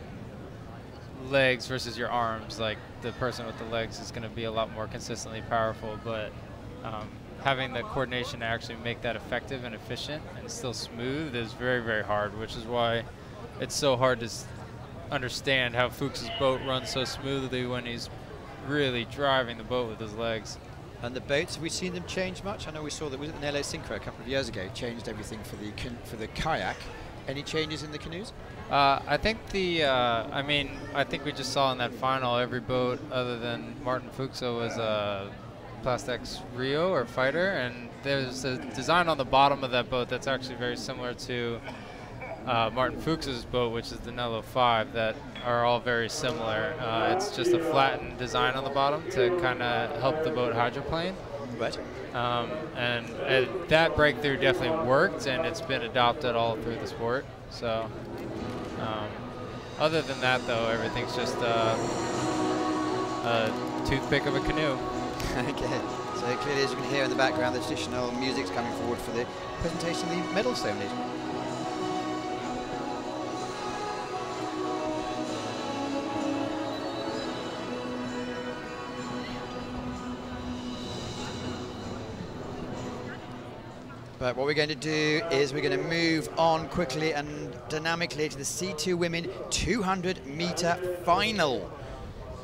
legs versus your arms, like the person with the legs is going to be a lot more consistently powerful, but having the coordination to actually make that effective and efficient and still smooth is very, very hard, which is why it's so hard to understand how Fuchs's boat runs so smoothly when he's really driving the boat with his legs.
And the boats, have we seen them change much? I know we saw that, was it in LA Synchro a couple of years ago, changed everything for the kayak. Any changes in the canoes?
I think I mean, I think we just saw in that final every boat other than Martin Fuchse was a Plastex Rio or Fighter, and there's a design on the bottom of that boat that's actually very similar to Martin Fuchs's boat, which is the Nello 5, that are all very similar. It's just a flattened design on the bottom to kind of help the boat hydroplane.
Right.
And that breakthrough definitely worked, and it's been adopted all through the sport. So other than that, though, everything's just a toothpick of a canoe.
Okay, so clearly, as you can hear in the background, the traditional music's coming forward for the presentation of the medal ceremony. But what we're going to do is we're going to move on quickly and dynamically to the C2 Women 200-meter final.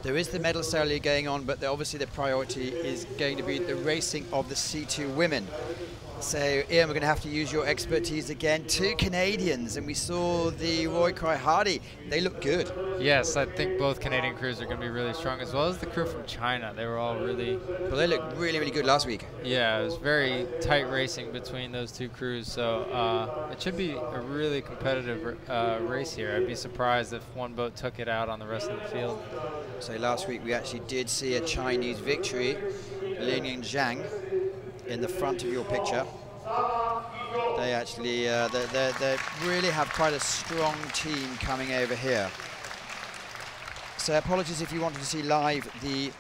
There is the medal ceremony going on, but obviously the priority is going to be the racing of the C2 women. So, Ian, we're going to have to use your expertise again. 2 Canadians, and we saw the Roy Cry Hardy. They look good.
Yes, I think both Canadian crews are going to be really strong, as well as the crew from China. They were all really...
Well, they looked really, really good last week.
Yeah, it was very tight racing between those 2 crews, so it should be a really competitive race here. I'd be surprised if one boat took it out on the rest of the field.
So last week we actually did see a Chinese victory, Linying Zhang, in the front of your picture. They actually they really have quite a strong team coming over here. So apologies if you wanted to see live the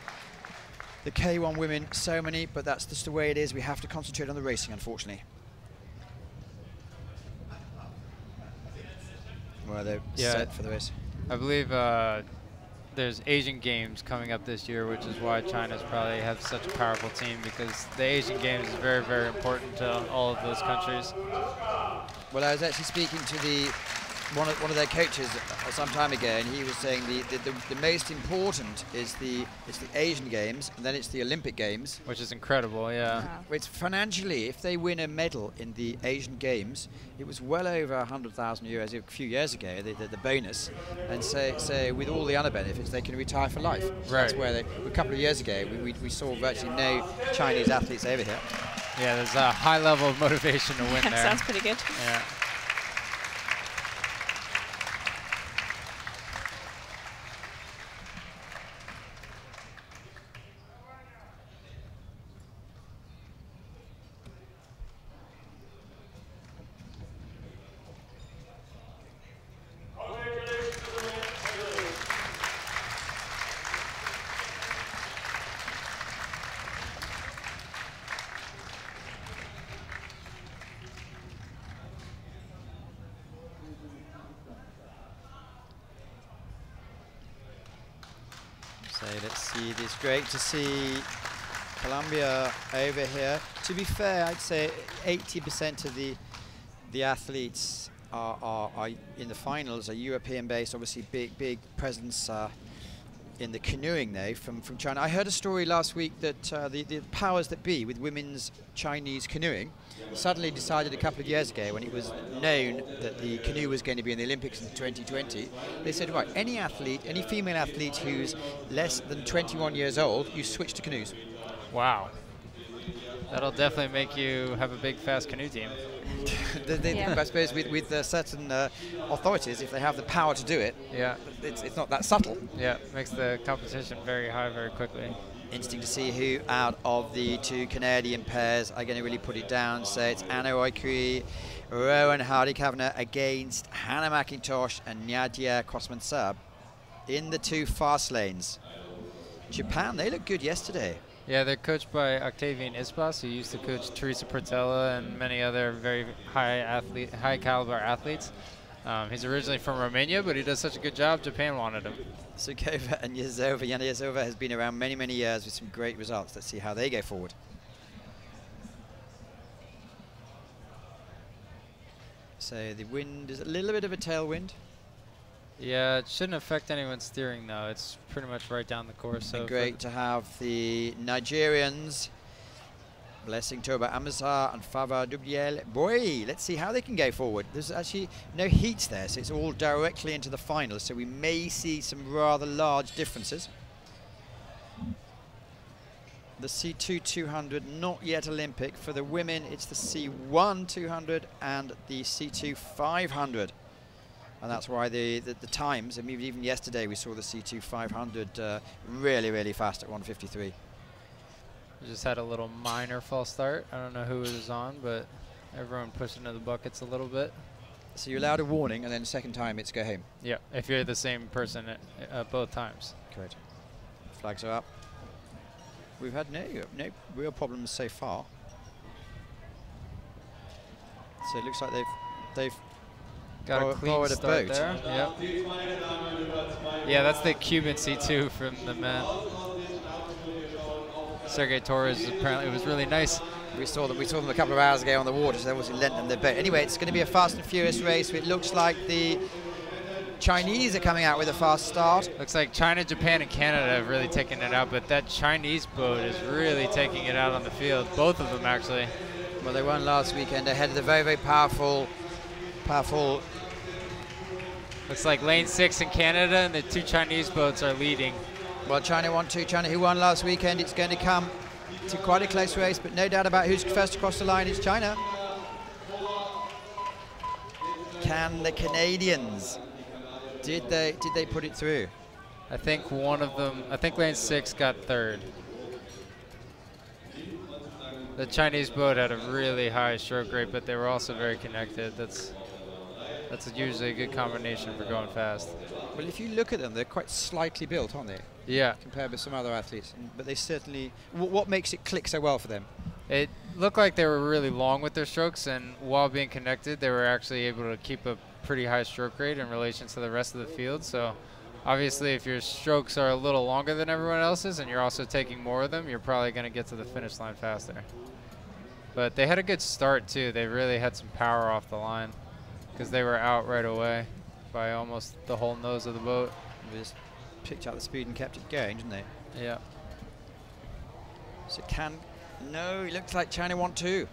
K1 women ceremony, but that's just the way it is. We have to concentrate on the racing, unfortunately. Well, they're set for the race.
I believe there's Asian Games coming up this year, which is why China's probably have such a powerful team, because the Asian Games is very, very important to all of those countries.
Well, I was actually speaking to one of their coaches some time ago, and he was saying the most important is the Asian Games, and then it's the Olympic Games,
which is incredible. Yeah.
It's financially, if they win a medal in the Asian Games, it was well over 100,000 euros a few years ago, the bonus, and so with all the other benefits, they can retire for life. So
right.
That's where a couple of years ago we saw virtually no Chinese athletes over here.
Yeah, there's a high level of motivation to win there.
Sounds pretty good.
Yeah.
So let's see, it's great to see Colombia over here. To be fair, I'd say 80% of the athletes are in the finals are European based, obviously big presence in the canoeing though from China. I heard a story last week that the powers that be with women's Chinese canoeing suddenly decided a couple of years ago, when it was known that the canoe was going to be in the Olympics in 2020, they said, right, any female athlete who's less than 21 years old, you switch to canoes.
Wow. That'll definitely make you have a big, fast canoe team.
I suppose with certain authorities, if they have the power to do it, it's not that subtle.
Yeah, makes the competition very high very quickly.
Interesting to see who out of the two Canadian pairs are going to really put it down. So it's Anna Oikuri, Rowan Hardy-Kavanagh against Hannah McIntosh and Nadia Crossman-Serb in the two fast lanes. Japan, they looked good yesterday.
Yeah, they're coached by Octavian Ispas, who used to coach Teresa Portela and many other very high caliber athletes. He's originally from Romania, but he does such a good job, Japan wanted him.
Sukova and Yazova. Yana Yazova has been around many years with some great results. Let's see how they go forward. So the wind is a little bit of a tailwind.
Yeah, it shouldn't affect anyone's steering though. It's pretty much right down the course. So
great to have the Nigerians, Blessing Toba Amazar and Fava Dubiel. Boy, let's see how they can go forward. There's actually no heats there, so it's all directly into the finals, so we may see some rather large differences. The C2 200, not yet Olympic. For the women, it's the C1 200 and the C2 500. And that's why the times, I mean, even yesterday we saw the C2 500 really fast at 1:53.
We just had a little minor false start. I don't know who it was on, but everyone pushed into the buckets a little bit.
So you're allowed a warning, and then second time it's go home?
Yeah, if you're the same person both times.
Correct. Flags are up. We've had no real problems so far. So it looks like they've
got a clean start there. Yep. Yeah, that's the Cuban C2 from the men. Sergey Torres, apparently it was really nice.
We saw them a couple of hours ago on the water, so they obviously lent them their boat. Anyway, it's going to be a fast and furious race. It looks like the Chinese are coming out with a fast start.
Looks like China, Japan, and Canada have really taken it out, but that Chinese boat is really taking it out on the field. Both of them, actually.
Well, they won last weekend ahead of the very powerful.
Looks like lane 6 in Canada, and the two Chinese boats are leading.
Well, China won too. China, who won last weekend, it's going to come to quite a close race, but no doubt about who's first across the line. It's China. Can the Canadians? Did they put it through?
I think one of them. I think lane 6 got third. The Chinese boat had a really high stroke rate, but they were also very connected. That's usually a good combination for going fast.
Well, if you look at them, they're quite slightly built, aren't they?
Yeah.
Compared with some other athletes. But they certainly... What makes it click so well for them?
It looked like they were really long with their strokes, and while being connected, they were actually able to keep a pretty high stroke rate in relation to the rest of the field. So obviously, if your strokes are a little longer than everyone else's and you're also taking more of them, you're probably going to get to the finish line faster. But they had a good start, too. They really had some power off the line, because they were out right away by almost the whole nose of the boat.
They just picked up the speed and kept it going, didn't they?
Yeah.
So no, it looks like China want to.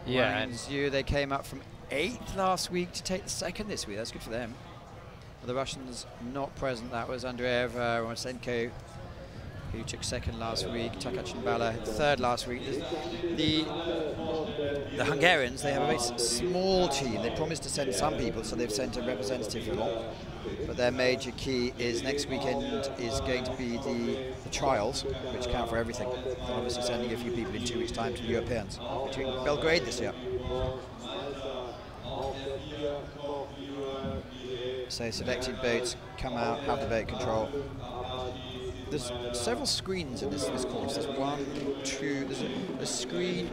Yeah.
And they came up from 8th last week to take the 2nd this week. That's good for them. Well, the Russians not present. That was Andreeva Romasenko, who took 2nd last week. Takachinbala 3rd last week. The Hungarians, they have a very small team. They promised to send some people, so they've sent a representative along. But their major key is next weekend is going to be the trials, which count for everything. They're obviously sending a few people in 2 weeks' time to the Europeans, between Belgrade this year. So selected boats come out, have the boat control. There's several screens in this course. There's 1, 2, there's a screen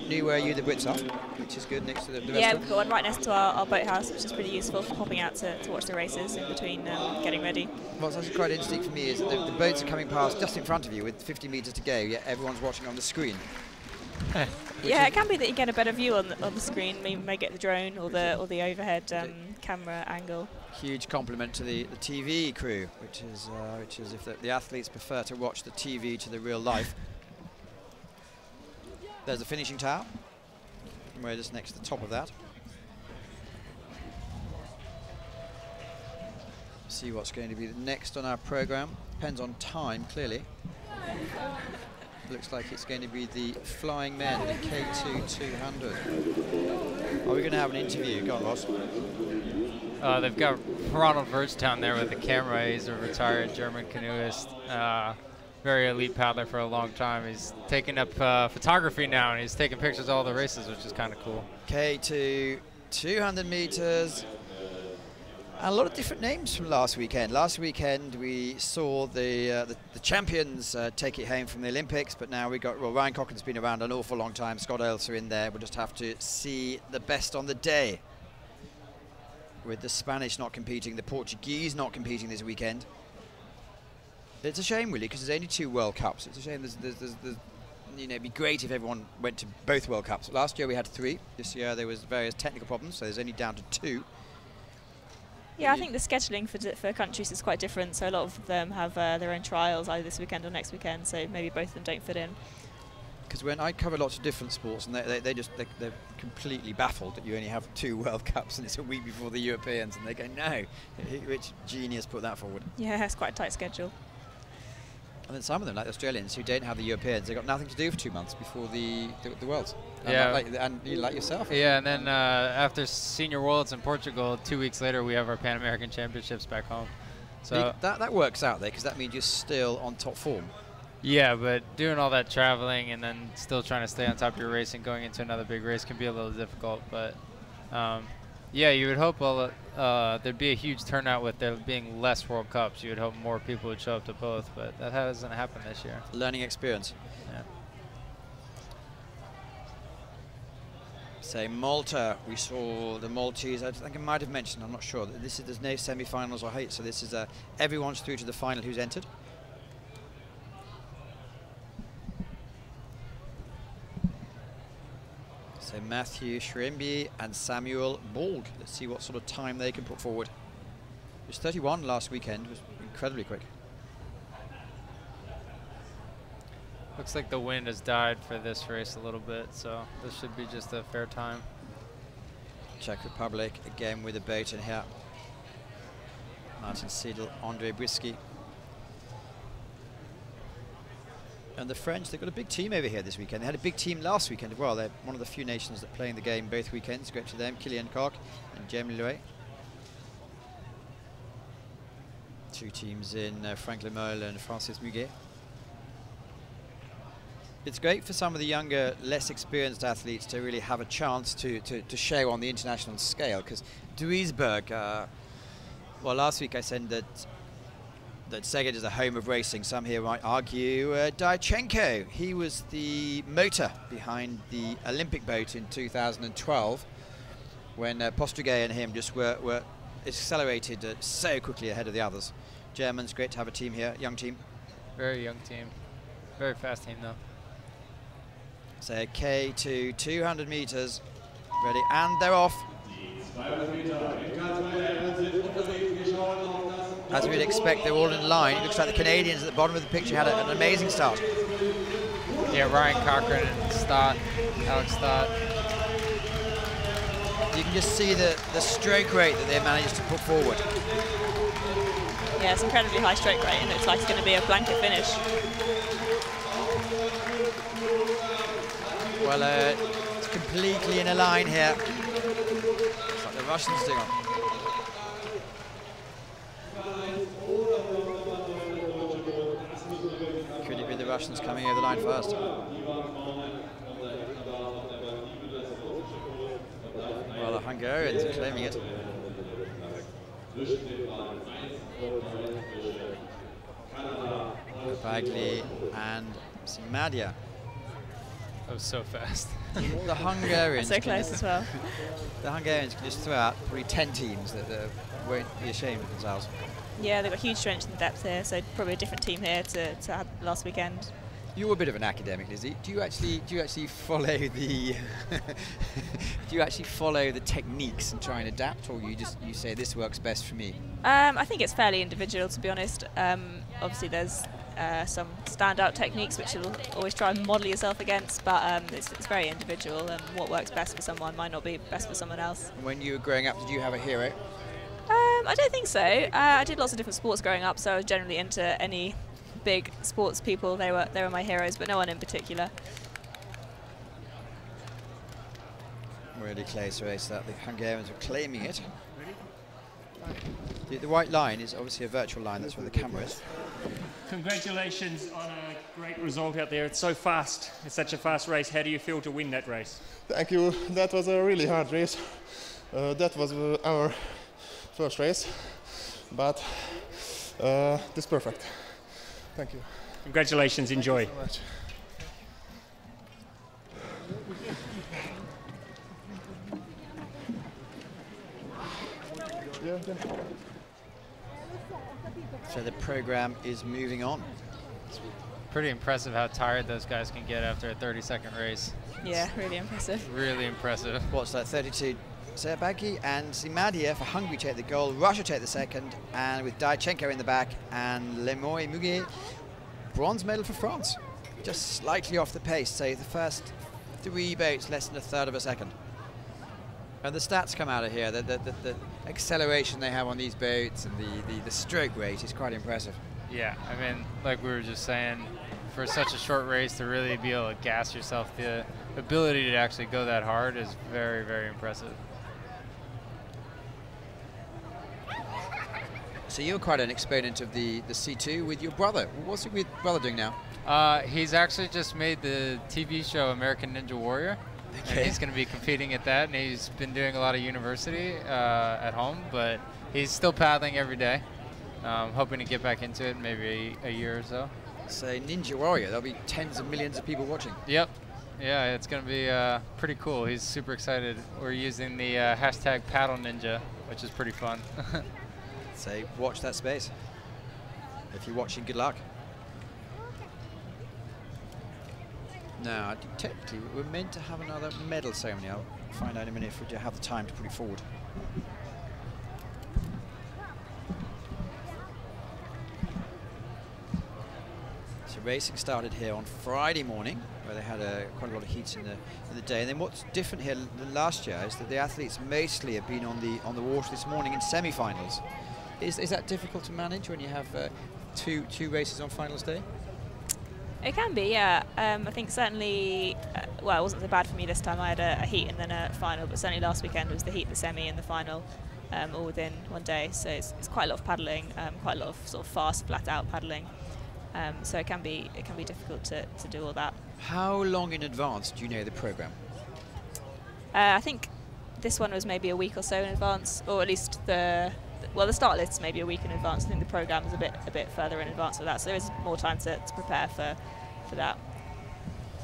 near where the Brits are. which is good next to the rest
Yeah,
of
we've got one right next to our boathouse, which is pretty useful for popping out to watch the races in between getting ready.
What's actually quite interesting for me is that the boats are coming past just in front of you with 50 metres to go, yet everyone's watching on the screen.
Yeah, it can be that you get a better view on the screen. You may get the drone or the overhead camera angle.
Huge compliment to the TV crew, which is if the athletes prefer to watch the TV to the real life. There's the finishing tower. We're just next to the top of that. See what's going to be next on our program. Depends on time, clearly. Looks like it's going to be the flying men, the K2 200. Are we going to have an interview? Go on, Ross.
They've got Ronald Verge down there with the camera. He's a retired German canoeist. Very elite paddler for a long time. He's taking up photography now, and he's taking pictures of all the races, which is kind of cool.
K2 200 meters. A lot of different names from last weekend. Last weekend we saw the champions take it home from the Olympics, but now we got, well, Ryan Cochran's been around an awful long time. Scott Ailsa in there. We'll just have to see the best on the day. With the Spanish not competing, the Portuguese not competing this weekend. It's a shame, really, because there's only 2 World Cups. It's a shame. There's you know, it'd be great if everyone went to both World Cups. Last year we had 3. This year there was various technical problems, so there's only down to 2.
Yeah, I think the scheduling for countries is quite different. So a lot of them have their own trials either this weekend or next weekend. So maybe both of them don't fit in.
Because when I cover lots of different sports, and they're completely baffled that you only have 2 World Cups and it's a week before the Europeans, and they go, no, which genius put that forward?
Yeah, it's quite a tight schedule.
And then some of them, like the Australians, who don't have the Europeans, they've got nothing to do for 2 months before the Worlds.
Yeah.
And you like yourself.
Yeah, and then after Senior Worlds in Portugal, 2 weeks later, we have our Pan American Championships back home. So
that works out there, because that means you're still on top form.
Yeah, but doing all that traveling and then still trying to stay on top of your race and going into another big race can be a little difficult. But yeah, you would hope there'd be a huge turnout with there being less World Cups. You would hope more people would show up to both, but that hasn't happened this year.
Learning experience.
Yeah.
Say Malta, we saw the Maltese. I think I might have mentioned, I'm not sure. There's no semi-finals or height, so this is everyone's through to the final who's entered. So Matthew Shremby and Samuel Borg. Let's see what sort of time they can put forward. It was 31 last weekend. It was incredibly quick.
Looks like the wind has died for this race a little bit, so this should be just a fair time.
Czech Republic again with a boat in here. Martin Seidel, Andre Brisky. And the French, they've got a big team over here this weekend. They had a big team last weekend as well. They're one of the few nations that play in the game both weekends. Great to them. Kylian Koch and Jeremy Louet. 2 teams in Frank Lemoyle and Francis Muguet. It's great for some of the younger, less experienced athletes to really have a chance to show on the international scale, because Duisburg, well, last week I said that Szeged is a home of racing. Some here might argue Dyachenko. He was the motor behind the Olympic boat in 2012 when Postregay and him just were accelerated so quickly ahead of the others. Germans, great to have a team here, young team.
Very young team. Very fast team, though.
So K2 200 meters, ready, and they're off. As we'd expect, they're all in line. It looks like the Canadians at the bottom of the picture had an amazing start.
Yeah, Ryan Cochran and Stott, Alex Stott.
You can just see the stroke rate that they managed to put forward.
Yeah, it's incredibly high stroke rate, and it looks like it's going to be a blanket finish.
Well, it's completely in a line here. It's like the Russians do. Could it be the Russians coming over the line first? Well, the Hungarians are claiming it. Bagli and Simadia.
That was so fast.
The Hungarians.
So close as well.
The Hungarians can just throw out probably 10 teams that won't be ashamed of themselves.
Yeah, they've got huge strength and depth here, so probably a different team here to have last weekend.
You're a bit of an academic, Lizzie. Do you actually follow the do you actually follow the techniques and try and adapt, or you say this works best for me?
I think it's fairly individual, to be honest. Obviously, there's some standout techniques which you'll always try and model yourself against, but it's very individual, and what works best for someone might not be best for someone else.
And when you were growing up, did you have a hero?
I don't think so. I did lots of different sports growing up, so I was generally into any big sports people. They were my heroes, but no one in particular.
Really close race that the Hungarians are claiming it. The white line is obviously a virtual line, that's where the camera is.
Congratulations on a great result out there. It's so fast. It's such a fast race. How do you feel to win that race?
Thank you. That was a really hard race. That was our first race, but this is perfect. Thank you.
Congratulations. Enjoy.
Thank you so much.
So the program is moving on.
It's pretty impressive how tired those guys can get after a 30-second race.
Yeah, really impressive.
Really impressive.
What's that, 32? Serbaghi and Zimadia for Hungary take the goal, Russia take the second, and with Dyachenko in the back and Lemoy Muguet, bronze medal for France. Just slightly off the pace, so the first 3 boats less than a third of a second. And the stats come out of here, the acceleration they have on these boats and the stroke rate is quite impressive.
Yeah, I mean, like we were just saying, for such a short race to really be able to gas yourself, the ability to actually go that hard is very, very impressive.
So you're quite an exponent of the C2 with your brother. What's your brother doing now?
He's actually just made the TV show American Ninja Warrior. Okay. And he's going to be competing at that, and he's been doing a lot of university at home, but he's still paddling every day. Hoping to get back into it in maybe a year or so.
So Ninja Warrior, there'll be tens of millions of people watching.
Yep. Yeah, it's going to be pretty cool. He's super excited. We're using the hashtag Paddle Ninja, which is pretty fun.
So watch that space. If you're watching, good luck. Now, technically, we're meant to have another medal ceremony. I'll find out in a minute if we do have the time to put it forward. So racing started here on Friday morning, where they had quite a lot of heats in the day. And then what's different here than last year is that the athletes mostly have been on the water this morning in semi-finals. Is that difficult to manage when you have two races on finals day?
It can be, yeah. I think certainly, well, it wasn't so bad for me this time. I had a heat and then a final, but certainly last weekend was the heat, the semi, and the final, all within one day. So it's quite a lot of paddling, quite a lot of sort of fast, flat-out paddling. So it can be difficult to do all that.
How long in advance do you know the program?
I think this one was maybe a week or so in advance, or at least the start list's maybe a week in advance. I think the program is a bit further in advance of that, so there is more time to prepare for that.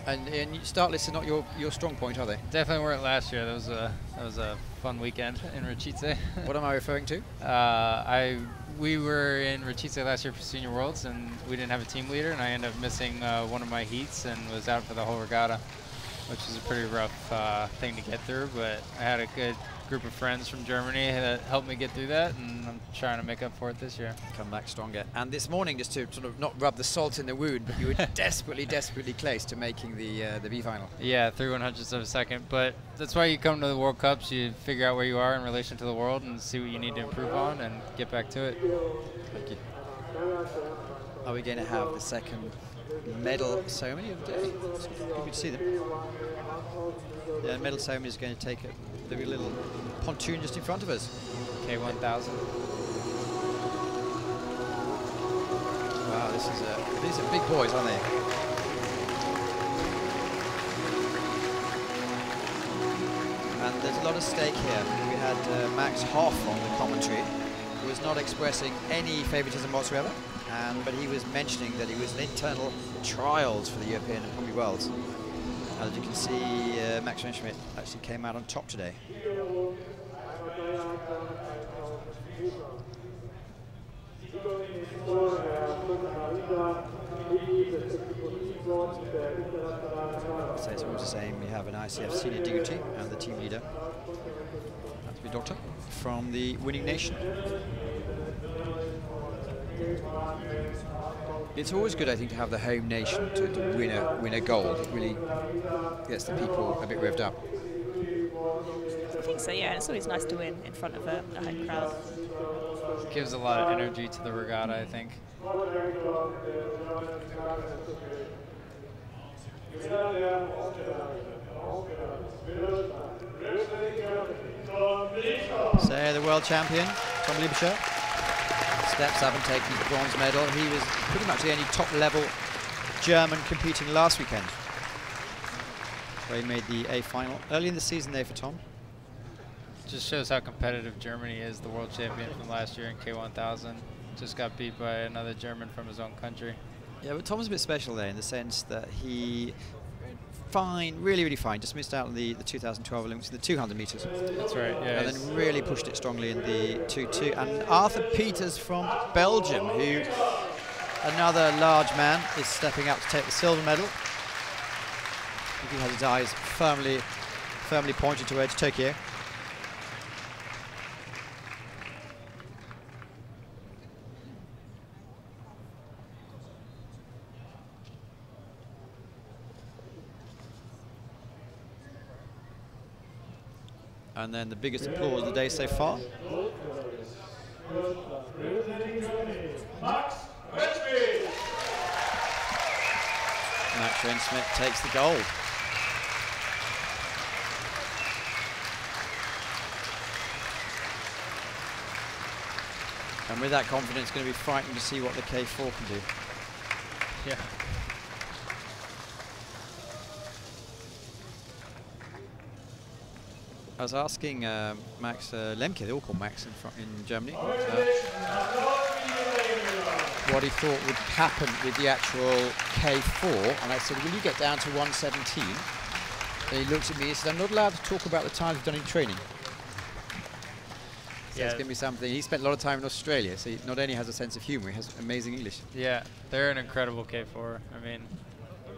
And start lists are not your strong point, are they?
Definitely weren't last year. That was a fun weekend in Račice.
What am I referring to?
We were in Račice last year for Senior Worlds, and we didn't have a team leader, and I ended up missing one of my heats and was out for the whole regatta, which is a pretty rough thing to get through, but I had a good group of friends from Germany that helped me get through that, and I'm trying to make up for it this year. Come
back stronger. And this morning, just to sort of not rub the salt in the wound, but you were desperately close to making the B final.
Yeah, 3/100ths of a second, but that's why you come to the World Cups. You figure out where you are in relation to the world and see what you need to improve on and get back to it.
Thank you. Are we going to have the second medal ceremony of the day? You can see them. The medal ceremony is going to take the little pontoon just in front of us.
K1000.
Wow, these are big boys, aren't they? And there's a lot of stake here. We had Max Hoff on the commentary, who was not expressing any favoritism whatsoever, but he was mentioning that he was in internal trials for the European and probably Worlds. As you can see, Max Rentschmidt actually came out on top today. So it's always the same. You have an ICF senior dignitary and the team leader, that's the doctor, from the winning nation. It's always good, I think, to have the home nation to win a gold. It really gets the people a bit revved up.
I think so, yeah. It's always nice to win in front of a home crowd.
It gives a lot of energy to the regatta, I think.
So the world champion, Tom Liebescher, steps up and takes his bronze medal. He was pretty much the only top-level German competing last weekend, where he made the A final early in the season there for Tom.
Just shows how competitive Germany is. The world champion from last year in K1000 just got beat by another German from his own country.
Yeah, but Tom's a bit special there in the sense that he fine, really fine, just missed out on the 2012 Olympics, the 200 meters.
That's right, yeah.
And then really pushed it strongly in the 2-2. And Arthur Peters from Belgium, who, another large man, is stepping up to take the silver medal. I think he has his eyes firmly pointed towards Tokyo. And then the biggest applause of the day so far. Max Rentschmidt takes the gold. And with that confidence, it's going to be frightening to see what the K4 can do.
Yeah.
I was asking Max Lemke, they all call Max in Germany, what he thought would happen with the actual K4, and I said, will you get down to 117? And he looked at me and said, I'm not allowed to talk about the times I've done in training. So it's going to be something. He spent a lot of time in Australia, so he not only has a sense of humor, he has amazing English.
Yeah, they're an incredible K4. I mean,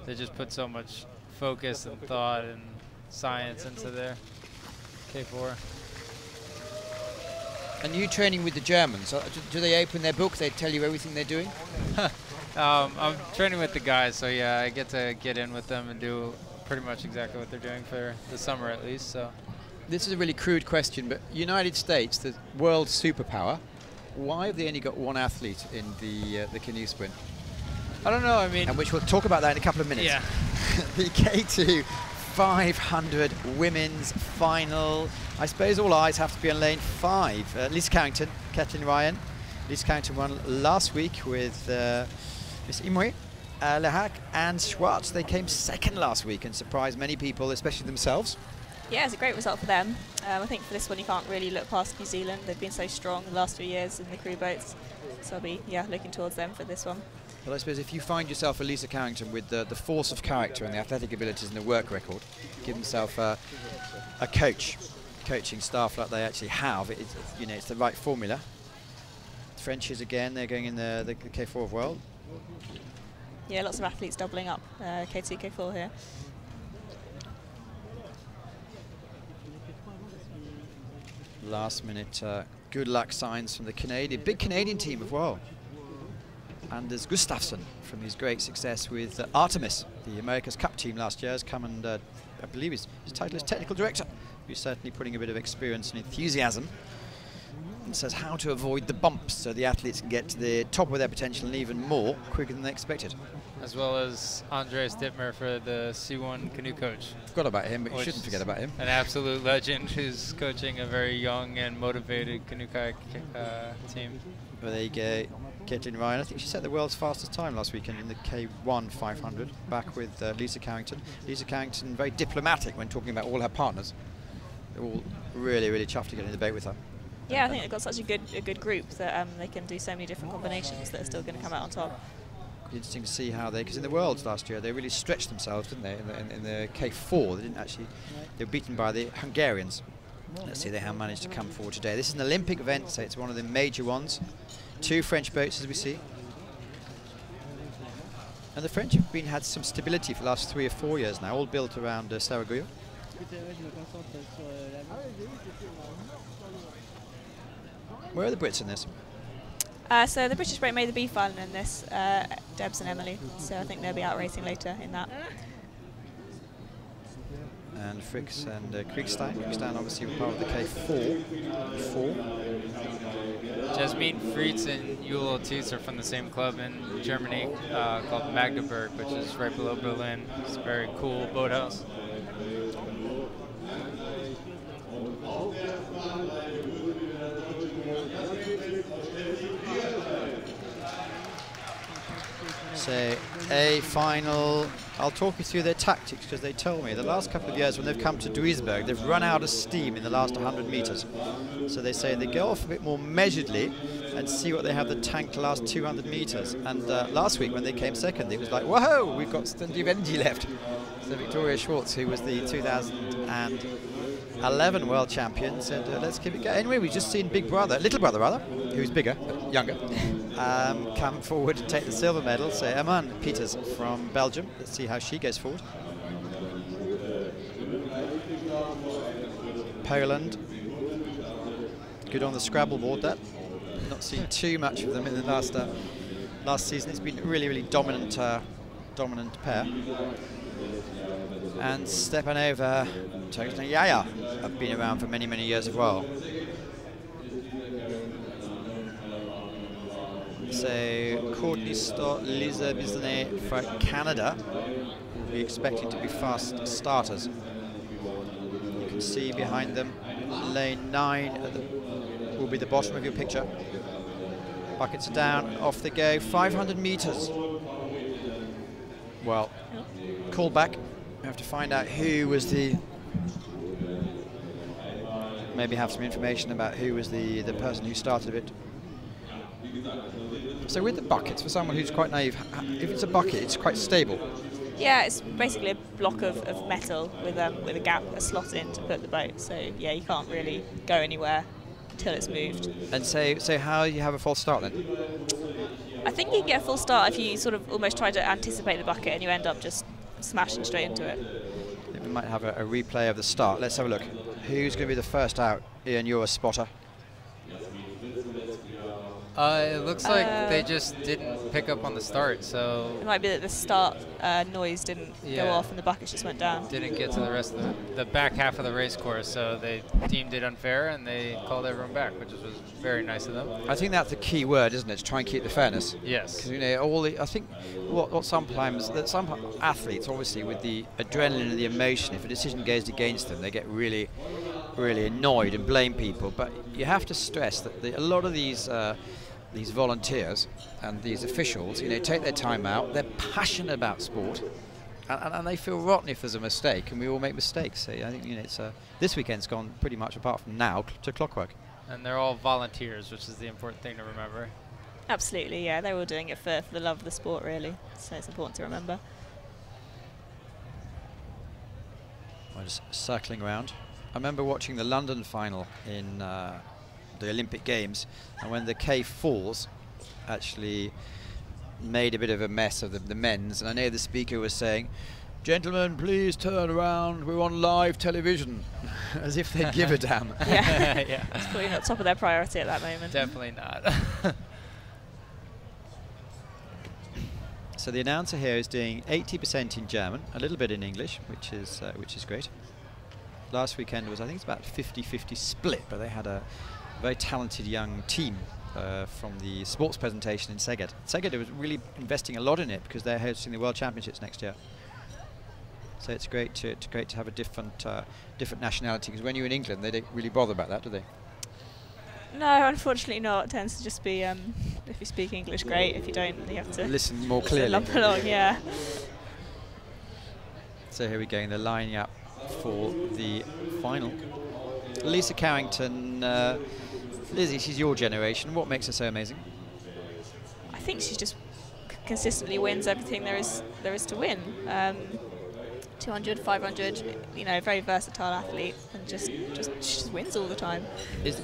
they just put so much focus and thought and science into their K4.
And you training with the Germans, do they open their book, they tell you everything they're doing?
I'm training with the guys, so yeah, I get to get in with them and do pretty much exactly what they're doing for the summer at least. So
this is a really crude question, but United States, the world superpower, why have they only got one athlete in the canoe sprint?
I don't know, I mean...
And which we'll talk about that in a couple of minutes.
Yeah.
The K2 500 women's final. I suppose all eyes have to be on lane 5. Lisa Carrington, Kathleen Ryan. Lisa Carrington won last week with Miss Imwe, Lehak and Schwartz. They came second last week and surprised many people, especially themselves.
Yeah, it's a great result for them. I think for this one you can't really look past New Zealand. They've been so strong the last few years in the crew boats. So I'll be looking towards them for this one.
But I suppose if you find yourself a Lisa Carrington with the force of character and the athletic abilities and the work record, give yourself a coaching staff like they actually have. It's the right formula. Frenchies again, they're going in the K4 of world.
Yeah, lots of athletes doubling up K2, K4 here.
Last minute good luck signs from the big Canadian team as well. Anders Gustafsson, from his great success with Artemis, the America's Cup team last year, has come and I believe his title is technical director, who's certainly putting a bit of experience and enthusiasm and says how to avoid the bumps so the athletes can get to the top of their potential and even more quicker than they expected.
As well as Andreas Dittmer for the C1 canoe coach.
Forgot about him, but you shouldn't forget about him.
An absolute legend who's coaching a very young and motivated canoe kayak team.
Well, there you go. Caitlin Ryan, I think she set the world's fastest time last weekend in the K1 500, back with Lisa Carrington. Lisa Carrington, very diplomatic when talking about all her partners. They're all really chuffed to get in the boat with her.
Yeah, I think they've got such a good group that they can do so many different combinations that are still going to come out on top.
interesting to see how they, because in the Worlds last year they really stretched themselves, didn't they? In the K4, they didn't actually. They were beaten by the Hungarians. Let's see they have managed to come forward today. This is an Olympic event, so it's one of the major ones. 2 French boats, as we see. And the French have had some stability for the last 3 or 4 years now, all built around Saraguyo. Where are the Brits in this?
So the British boat made the B final in this, Debs and Emily. So I think they'll be out racing later in that.
And Fricks and Kriegstein. Kriegstein obviously were part of the K4 before.
Jasmin Frietz and Jule Otis are from the same club in Germany called Magdeburg, which is right below Berlin. It's a very cool boathouse.
So a final, I'll talk you through their tactics, because they told me the last couple of years when they've come to Duisburg, they've run out of steam in the last 100 meters. So they say they go off a bit more measuredly and see what they have the tank to last 200 meters. And last week when they came second, it was like, whoa, we've got plenty of energy left. So Victoria Schwartz, who was the 2011 world champion, said, let's keep it going. Anyway, we've just seen little brother rather, who's bigger, but younger, come forward to take the silver medal. So Aman Peters from Belgium. Let's see how she goes forward. Poland, good on the Scrabble board. That not seen too much of them in the last season. It's been a really dominant pair. And Stepanova, Yaya have been around for many years as well. So Courtney Stott, Lisa Biznet for Canada will be expecting to be fast starters. You can see behind them lane 9 will be the bottom of your picture. Buckets are down, off they go, 500 meters. Well, call back. We have to find out who was the, maybe have some information about who was the person who started it. So with the buckets, for someone who's quite naive, if it's a bucket, it's quite stable.
Yeah, it's basically a block of metal with a gap, a slot in to put the boat. So yeah, you can't really go anywhere until it's moved.
And so how you have a false start then?
I think you can get a full start if you sort of almost try to anticipate the bucket and you end up just smashing straight into it.
We might have a replay of the start. Let's have a look. Who's going to be the first out? Ian, you're a spotter.
It looks like they just didn't pick up on the start, so...
It might be that the start noise didn't go off and the buckets just went down.
Didn't get to the rest of the back half of the race course, so they deemed it unfair and they called everyone back, which was very nice of them.
I think that's the key word, isn't it? To try and keep the fairness.
Yes.
'Cause, you know, I think what sometimes, that some athletes, obviously, with the adrenaline and the emotion, if a decision goes against them, they get really annoyed and blame people. But you have to stress that a lot of these volunteers and these officials, you know, take their time out. They're passionate about sport, and they feel rotten if there's a mistake, and we all make mistakes. So I think, you know, this weekend's gone pretty much, apart from now, to clockwork.
And they're all volunteers, which is the important thing to remember.
Absolutely, yeah. They're all doing it for the love of the sport, really. So it's important to remember.
I'm just circling around. I remember watching the London final in the Olympic Games, and when the K4s actually made a bit of a mess of the men's, and I know the speaker was saying, "Gentlemen, please turn around, we're on live television," as if they'd give a damn.
Yeah,
yeah.
It's probably not top of their priority at that moment.
Definitely not.
So the announcer here is doing 80% in German, a little bit in English, which is great. Last weekend was, I think it's about 50-50 split, but they had a very talented young team from the sports presentation in Szeged. Szeged was really investing a lot in it because they're hosting the World Championships next year. So it's great to have a different nationality, because when you're in England, they don't really bother about that, do they?
No, unfortunately not. It tends to just be, if you speak English, great. If you don't, you have to
listen more clearly.
Lump along, yeah.
So here we go, they're lining up for the final. Lisa Carrington, Lizzie, she's your generation. What makes her so amazing?
I think she's just consistently wins everything there is to win. 200, 500, you know, very versatile athlete, and just wins all the time.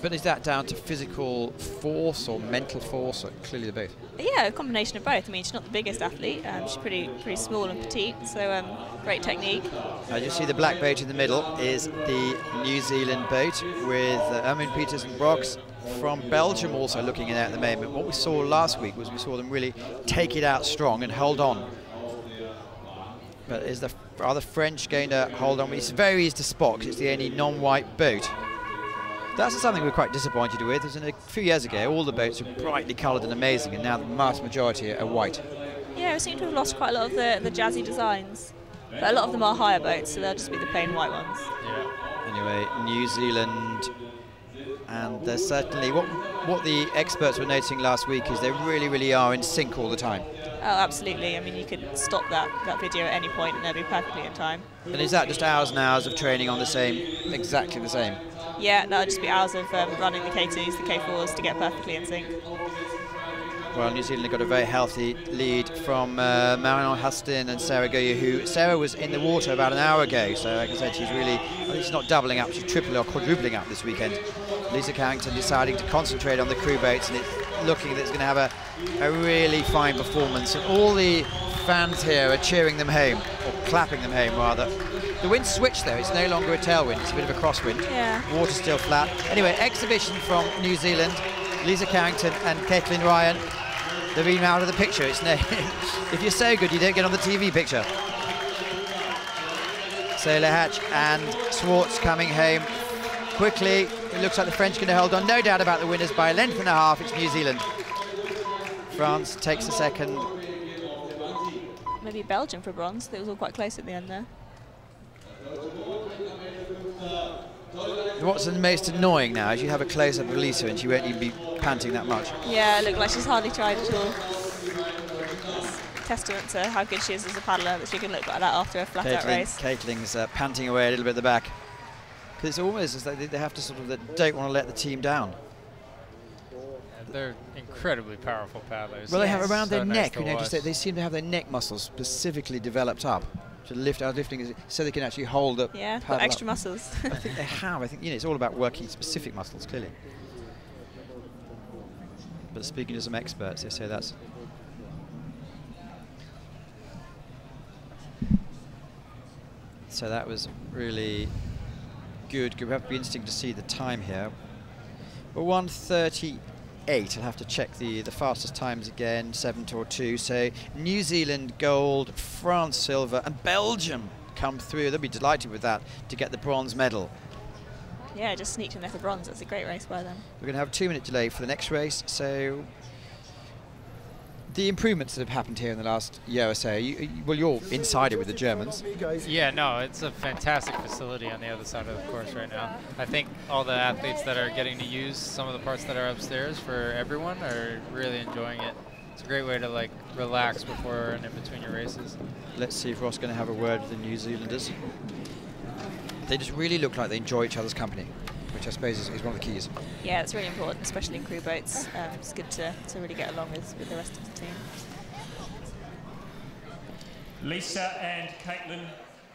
But is that down to physical force or mental force, or clearly the both?
Yeah, a combination of both. I mean, she's not the biggest athlete. She's pretty small and petite, so great technique.
As you see, the black boat in the middle is the New Zealand boat with Ermin Peters and Brox from Belgium also looking in at the moment. What we saw last week was we saw them really take it out strong and hold on. But are the French going to hold on? It's very easy to spot because it's the only non-white boat. That's something we're quite disappointed with. As in a few years ago, all the boats were brightly coloured and amazing, and now the vast majority are white.
Yeah, we seem to have lost quite a lot of the jazzy designs. But a lot of them are higher boats, so they'll just be the plain white ones.
Yeah.
Anyway, New Zealand, and there's certainly what the experts were noticing last week is they really, really are in sync all the time.
Oh, absolutely. I mean, you could stop that video at any point and they'll be perfectly in time.
And is that just hours and hours of training on exactly the same?
Yeah, that'll just be hours of running the K2s, the K4s to get perfectly in sync.
Well, New Zealand got a very healthy lead from Marion Hustin and Sarah Goya, Sarah was in the water about an hour ago, so like I said, she's not doubling up, she's tripling or quadrupling up this weekend. Lisa Carrington deciding to concentrate on the crew boats, and it's looking that it's going to have a really fine performance, and all the fans here are cheering them home, or clapping them home rather. The wind switched though, it's no longer a tailwind, it's a bit of a crosswind.
Yeah.
Water's still flat. Anyway, exhibition from New Zealand, Lisa Carrington and Caitlin Ryan. They've been out of the picture. It's if you're so good, you don't get on the TV picture. Sailor Hatch and Swartz coming home quickly. It looks like the French are going to hold on. No doubt about the winners by a length and a half. It's New Zealand. France takes a second.
Maybe Belgium for bronze. It was all quite close at the end there.
What's the most annoying now is you have a close-up of Lisa and she won't even be panting that much.
Yeah, it looked like she's hardly tried at all. It's a testament to how good she is as a paddler that she can look like that after a flat-out race.
Caitlin's panting away a little bit at the back. Because it's almost as though they have to they don't want to let the team down.
They're incredibly powerful paddlers.
Well, they have around their
nice
neck, they seem to have their neck muscles specifically developed up to lifting so they can actually hold up.
Yeah, got extra muscles.
I think they have. I think it's all about working specific muscles, clearly. But speaking to some experts, they say that's. So that was really good. It would be interesting to see the time here. But 1:38. I'll have to check the fastest times again, 7:02. So New Zealand gold, France silver, and Belgium come through. They'll be delighted with that to get the bronze medal.
Yeah, just sneaked in there for bronze. That's a great race by them.
We're going to have a 2-minute delay for the next race. So the improvements that have happened here in the last year or so, you're insider with the Germans.
Yeah, no, it's a fantastic facility on the other side of the course right now. I think all the athletes that are getting to use some of the parts that are upstairs for everyone are really enjoying it. It's a great way to relax before and in between your races.
Let's see if Ross going to have a word with the New Zealanders. They just really look like they enjoy each other's company, which I suppose is one of the keys.
Yeah, it's really important, especially in crew boats. It's good to really get along with the rest of the team.
Lisa and Caitlin,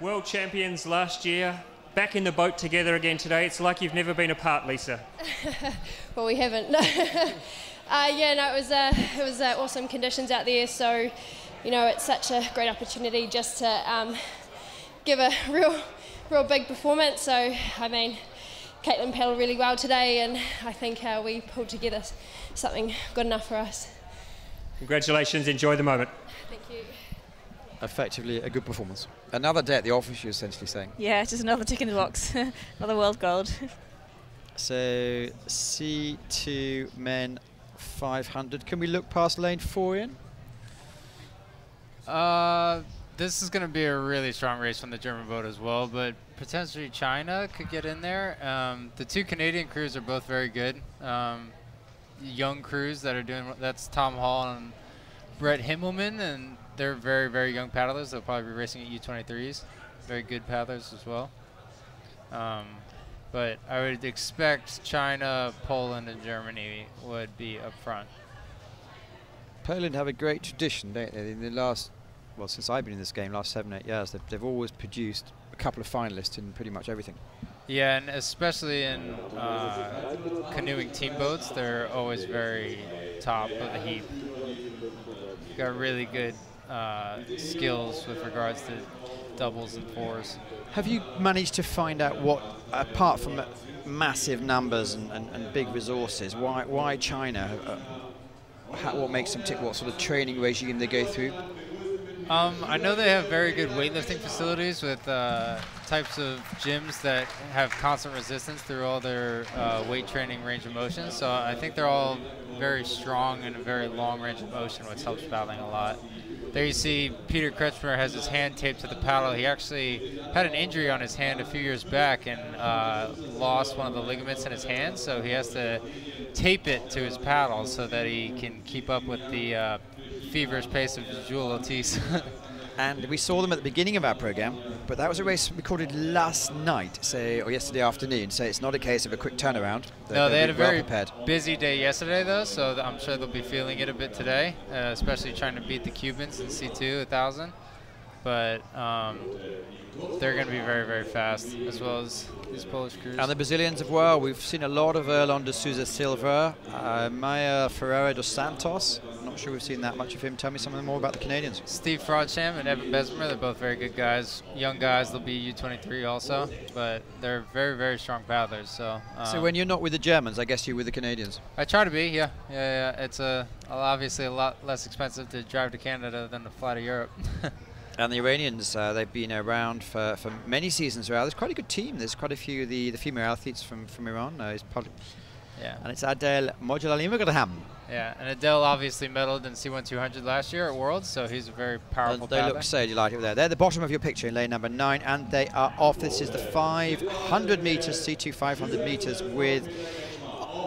world champions last year, back in the boat together again today. It's like you've never been apart, Lisa.
Well, we haven't. It was awesome conditions out there. So, it's such a great opportunity just to give a real big performance. So, I mean, Caitlin paddled really well today, and I think we pulled together something good enough for us.
Congratulations, enjoy the moment.
Thank you.
Effectively a good performance. Another day at the office, you're essentially saying.
Yeah, just another tick in the box. Another world gold.
So C2 men 500. Can we look past lane 4 in?
This is going to be a really strong race from the German boat as well, but potentially China could get in there. The two Canadian crews are both very good. Young crews that are doing, that's Tom Hall and Brett Himmelman, and they're very, very young paddlers. They'll probably be racing at U23s. Very good paddlers as well. But I would expect China, Poland, and Germany would be up front.
Poland have a great tradition, don't they? In the last, well, since I've been in this game, last 7-8 years, they've always produced a couple of finalists in pretty much everything.
Yeah, and especially in canoeing team boats, they're always very top of the heap. Got really good skills with regards to doubles and fours.
Have you managed to find out what, apart from massive numbers and big resources, why China? What makes them tick? What sort of training regime they go through?
I know they have very good weightlifting facilities with types of gyms that have constant resistance through all their weight training range of motion. So I think they're all very strong and a very long range of motion, which helps paddling a lot. There you see Peter Kretschmer has his hand taped to the paddle. He actually had an injury on his hand a few years back and lost one of the ligaments in his hand, so he has to tape it to his paddle so that he can keep up with the feverish pace of Jules Otis.
And we saw them at the beginning of our program, but that was a race recorded last night, or yesterday afternoon, so it's not a case of a quick turnaround.
No, they had a very busy day yesterday, though, so I'm sure they'll be feeling it a bit today, especially trying to beat the Cubans in C2 1,000. But they're going to be very, very fast, as well as these Polish crews.
And the Brazilians as well. We've seen a lot of Erlon de Souza Silva, Maia Ferreira dos Santos. I'm not sure we've seen that much of him. Tell me something more about the Canadians.
Steve Frodsham and Evan Bessemer, they're both very good guys. Young guys, they'll be U23 also, but they're very, very strong paddlers. So
when you're not with the Germans, I guess you're with the Canadians.
I try to be, yeah. It's obviously a lot less expensive to drive to Canada than to fly to Europe.
And the Iranians, they've been around for many seasons now. There's quite a good team. There's quite a few of the female athletes from Iran.
Yeah.
And it's Adel Mojalalim.
Yeah, and Adel obviously medaled in C1 200 last year at Worlds, so he's a very powerful
They look so delighted there. They're the bottom of your picture in lane number 9, and they are off. This is the 500 meters, C2 500 meters with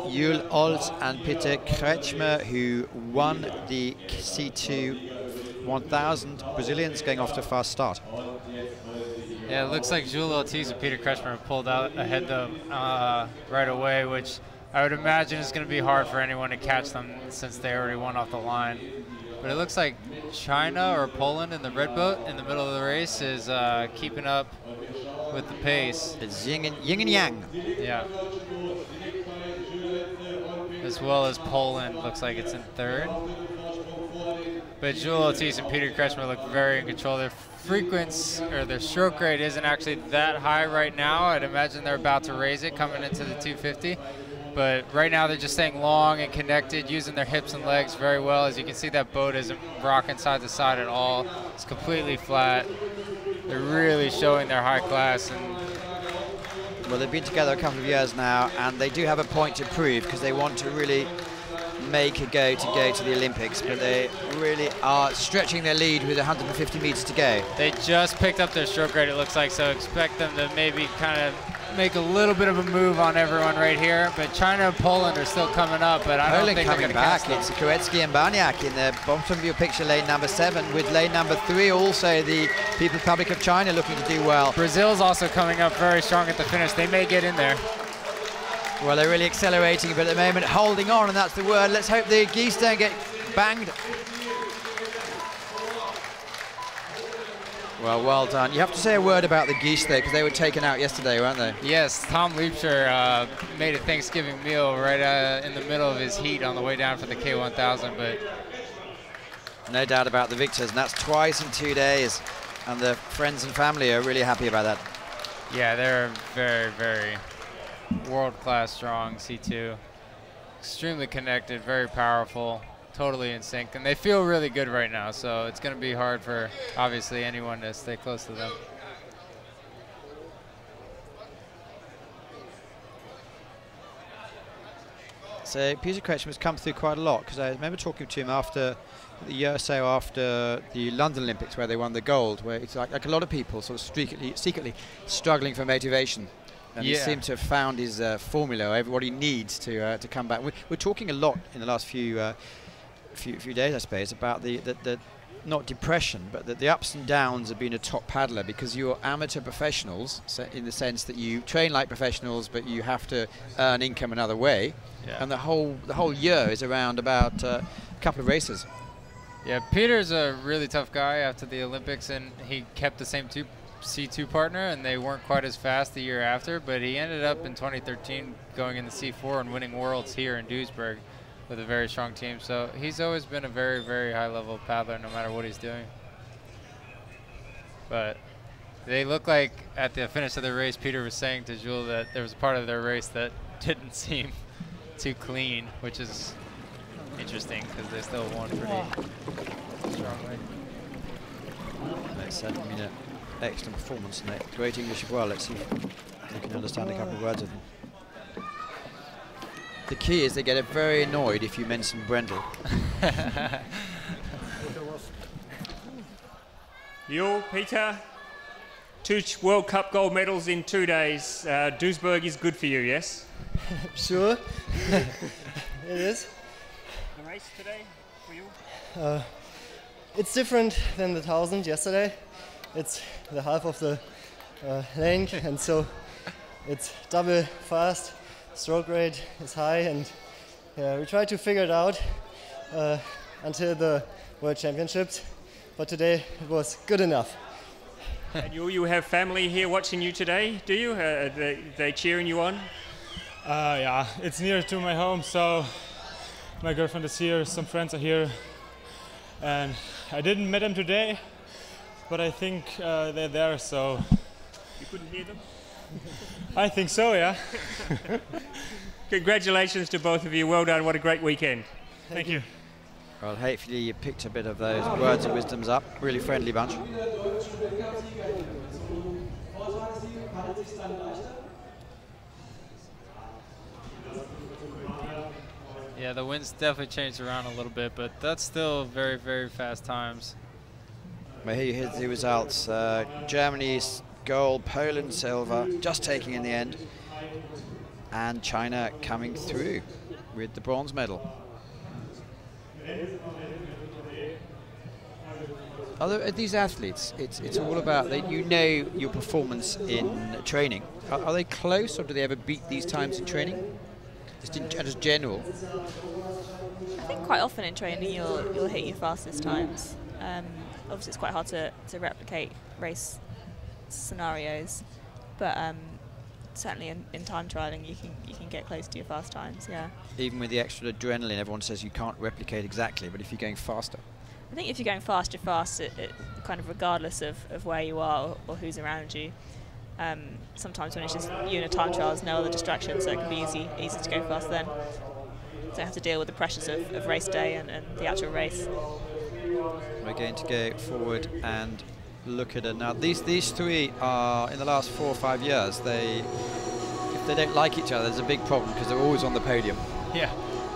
Yul Olds and Peter Kretschmer, who won the C2 1000. Brazilians going off to a fast start.
Yeah, it looks like Jules Otis and Peter Kretschmer pulled out ahead of them right away, which I would imagine is going to be hard for anyone to catch them since they already won off the line. But it looks like China or Poland in the red boat in the middle of the race is keeping up with the pace.
It's yin and yang.
Yeah. As well as Poland looks like it's in third. But Jules Otis and Peter Kretschmer look very in control. Their stroke rate isn't actually that high right now. I'd imagine they're about to raise it coming into the 250. But right now they're just staying long and connected, using their hips and legs very well. As you can see, that boat isn't rocking side to side at all. It's completely flat. They're really showing their high class.
Well, they've been together a couple of years now, and they do have a point to prove because they want to really make a go to the Olympics, but they really are stretching their lead with 150 meters to go.
They just picked up their stroke rate, it looks like, so expect them to maybe kind of make a little bit of a move on everyone right here. But China and Poland are still coming up, but I don't think they're going to catch them.
It's Koretsky and Barniak in the bottom of your picture, lane number 7, with lane number 3 also the People's Republic of China looking to do well.
Brazil's also coming up very strong at the finish. They may get in there.
Well, they're really accelerating, but at the moment holding on, and that's the word. Let's hope the geese don't get banged. Well done. You have to say a word about the geese, though, because they were taken out yesterday, weren't they?
Yes, Tom Leipscher made a Thanksgiving meal right in the middle of his heat on the way down for the K1000, but
no doubt about the victors, and that's twice in 2 days, and the friends and family are really happy about that.
Yeah, they're very, very world-class strong C2, extremely connected, very powerful, totally in sync, and they feel really good right now, so it's going to be hard for obviously anyone to stay close to them.
So Peter Kretschmer has come through quite a lot, because I remember talking to him after the year or so after the London Olympics where they won the gold, where it's like a lot of people sort of secretly struggling for motivation. And he seemed to have found his formula, what he needs to come back. We're talking a lot in the last few days, I suppose, about the not depression, but the ups and downs of being a top paddler, because you're amateur professionals, so in the sense that you train like professionals, but you have to earn income another way. Yeah. And the whole year is around about a couple of races.
Yeah, Peter's a really tough guy after the Olympics, and he kept the same C2 partner, and they weren't quite as fast the year after, but he ended up in 2013 going in the C4 and winning Worlds here in Duisburg with a very strong team. So he's always been a very, very high-level paddler no matter what he's doing. But they look like at the finish of the race, Peter was saying to Jules that there was a part of their race that didn't seem too clean, which is interesting because they still won pretty strongly.
That's certainly been an excellent performance and great English as well. Let's see if we can understand a couple of words of them. The key is they get very annoyed if you mention Brendel.
You, Peter, 2 World Cup gold medals in 2 days. Duisburg is good for you, yes?
Sure, it is.
The race today for you?
It's different than the 1000 yesterday. It's the half of the length, and so it's double fast. Stroke rate is high, and we try to figure it out until the World Championships. But today it was good enough.
And you have family here watching you today, do you? They cheering you on?
Yeah, it's near to my home, so my girlfriend is here, some friends are here, and I didn't meet them today, but I think they're there, so...
You couldn't hear them?
I think so, yeah.
Congratulations to both of you, well done, what a great weekend.
Thank you.
Well, hopefully you picked a bit of those words of wisdoms up. Really friendly bunch.
Yeah, the wind's definitely changed around a little bit, but that's still very, very fast times.
Well, here you hear the results. Germany's gold, Poland silver, just taking in the end. And China coming through with the bronze medal. These athletes, it's all about, you know your performance in training. Are they close, or do they ever beat these times in training? Just general.
I think quite often in training you'll hit your fastest times. Obviously it's quite hard to replicate race scenarios, but certainly in time trialing you can get close to your fast times. Yeah.
Even with the extra adrenaline, everyone says you can't replicate exactly, but if you're going faster.
I think if you're going fast, you're fast. It kind of regardless of where you are or who's around you. Sometimes when it's just you in a time trial, there's no other distraction, so it can be easy to go fast then. So you have to deal with the pressures of race day and the actual race.
We're going to go forward and look at it now. These three are, in the last 4 or 5 years, if they don't like each other, there's a big problem because they're always on the podium.
Yeah,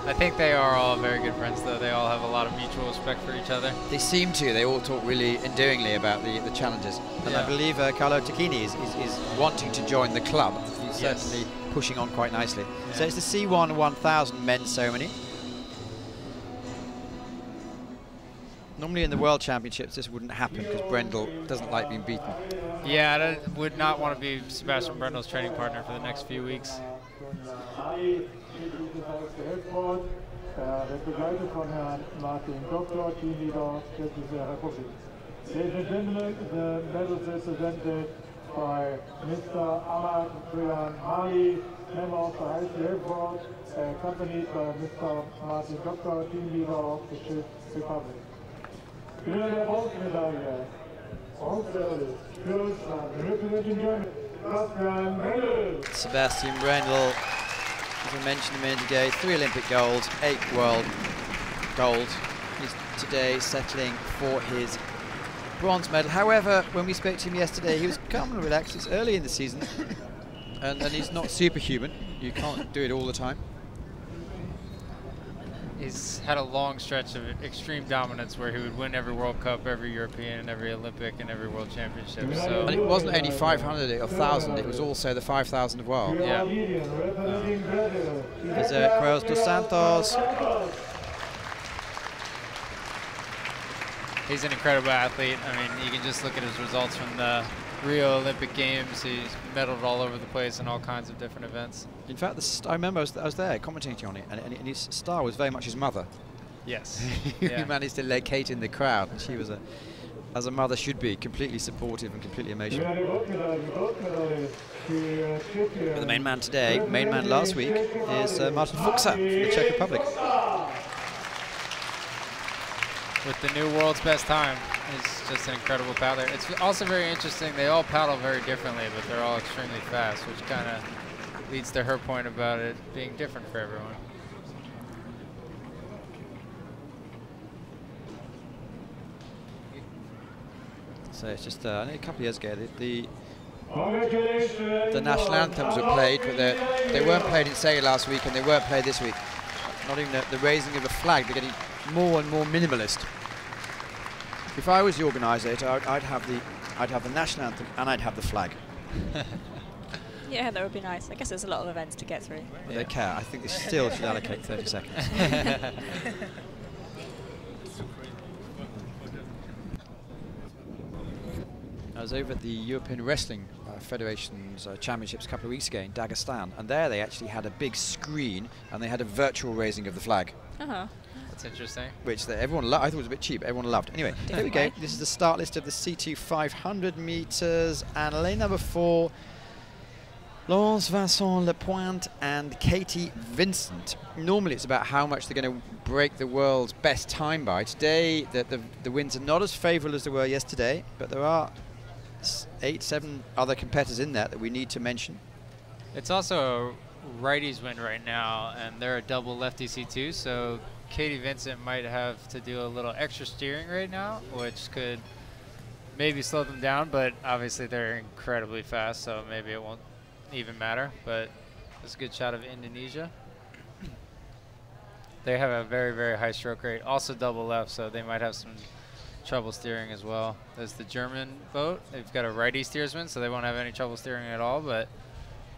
I think they are all very good friends, though. They all have a lot of mutual respect for each other.
They seem to. They all talk really endearingly about the challenges. And
yeah.
I believe Carlo Tacchini is wanting to join the club. He's certainly pushing on quite nicely. Yeah. So it's the C1 1000 men's ceremony. Normally in the World Championships this wouldn't happen because Brendel doesn't like being beaten.
Yeah, I would not want to be Sebastian Brendel's training partner for the next few weeks.
Ladies and gentlemen, the medals is presented by Mr. Ahmad Brian Mali, member of the ICF board, accompanied by Mr. Martin Doctor, team leader of the Czech Republic. Gewinner der Bronzemedaille, Bronzemedaille, Deutschland, representing Germany, Sebastian Brendel.
Sebastian Brendel, as I mentioned a minute ago, 3 Olympic golds, 8 world gold. He's today settling for his bronze medal. However, when we spoke to him yesterday, he was calm and relaxed. It's early in the season, and he's not superhuman. You can't do it all the time.
He's had a long stretch of extreme dominance where he would win every World Cup, every European, every Olympic, and every World Championship. So
and it wasn't only 500 or 1,000, it was also the 5,000 as well.
Yeah.
There's Carlos dos Santos.
He's an incredible athlete. I mean, you can just look at his results from the Rio Olympic Games. He's medaled all over the place in all kinds of different events.
In fact, I remember I was there commentating on it, and his star was very much his mother.
Yes.
Who managed to locate in the crowd. And she was, as a mother should be, completely supportive and completely emotional. But the main man today, main man last week, is Martin Fuchsa from the Czech Republic.
With the new world's best time. It's just an incredible paddler. It's also very interesting. They all paddle very differently, but they're all extremely fast, which kind of leads to her point about it being different for everyone.
So it's just I know a couple of years ago the national anthems were played, but they weren't played in Sega last week, and they weren't played this week. Not even the raising of the flag. They're getting more and more minimalist. If I was the organizer, I'd have the national anthem and I'd have the flag.
Yeah, that would be nice. I guess there's a lot of events to get through.
But they care. I think they still should allocate 30 seconds. I was over at the European Wrestling Federation's Championships a couple of weeks ago in Dagestan, and there they actually had a big screen and they had a virtual raising of the flag.
That's interesting.
Which everyone loved. I thought it was a bit cheap. Everyone loved. Anyway, here we go. This is the start list of the C2 500 meters, and lane number 4, Laurence Vincent Lepointe and Katie Vincent. Normally it's about how much they're going to break the world's best time by. Today the winds are not as favourable as they were yesterday, but there are 8-7 other competitors in there that we need to mention.
It's also a righties win right now, and they're a double lefty C2, so Katie Vincent might have to do a little extra steering right now, which could maybe slow them down, but obviously they're incredibly fast, so maybe it won't even matter. But it's a good shot of Indonesia. They have a very, very high stroke rate, also double left, so they might have some trouble steering as well. There's the German boat. They've got a righty steersman, so they won't have any trouble steering at all, but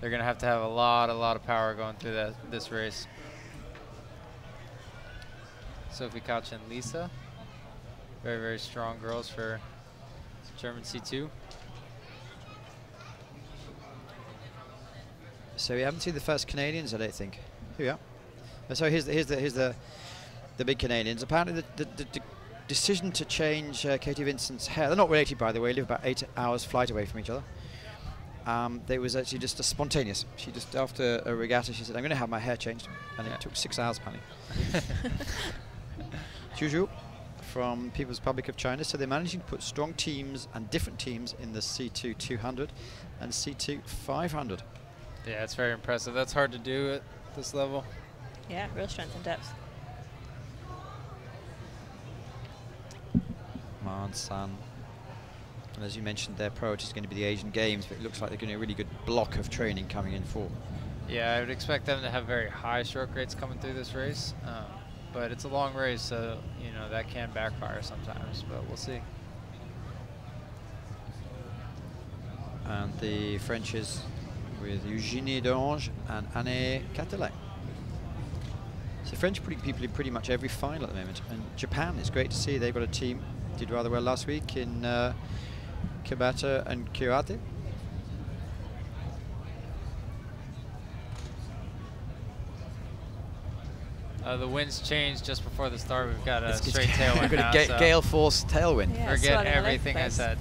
they're going to have a lot of power going through this race. Sophie Koch and Lisa, very, very strong girls for German C2.
So we haven't seen the first Canadians, I don't think. Here we are. So here's the big Canadians. Apparently the decision to change Katie Vincent's hair, they're not related by the way, live about 8 hours flight away from each other. It was actually just a spontaneous. She just, after a regatta, she said, I'm going to have my hair changed. And it took 6 hours apparently. Zhuzhou from People's Republic of China. So they're managing to put strong teams and different teams in the C2 200 and C2 500.
Yeah, it's very impressive. That's hard to do at this level.
Yeah, real strength and depth.
Man San. And as you mentioned, their priority is going to be the Asian Games, but it looks like they're getting a really good block of training coming in for.
Yeah, I would expect them to have very high stroke rates coming through this race. But it's a long race, so you know that can backfire sometimes, but we'll see.
And the Frenches with Eugénie d'Ange and Anne Catelet. So French putting people in pretty much every final at the moment. And Japan, it's great to see they've got a team, did rather well last week in Kibata and Kirate.
The winds changed just before the start. We've got a straight tailwind
We've got
now,
a gale force tailwind.
Yeah,
forget everything I said.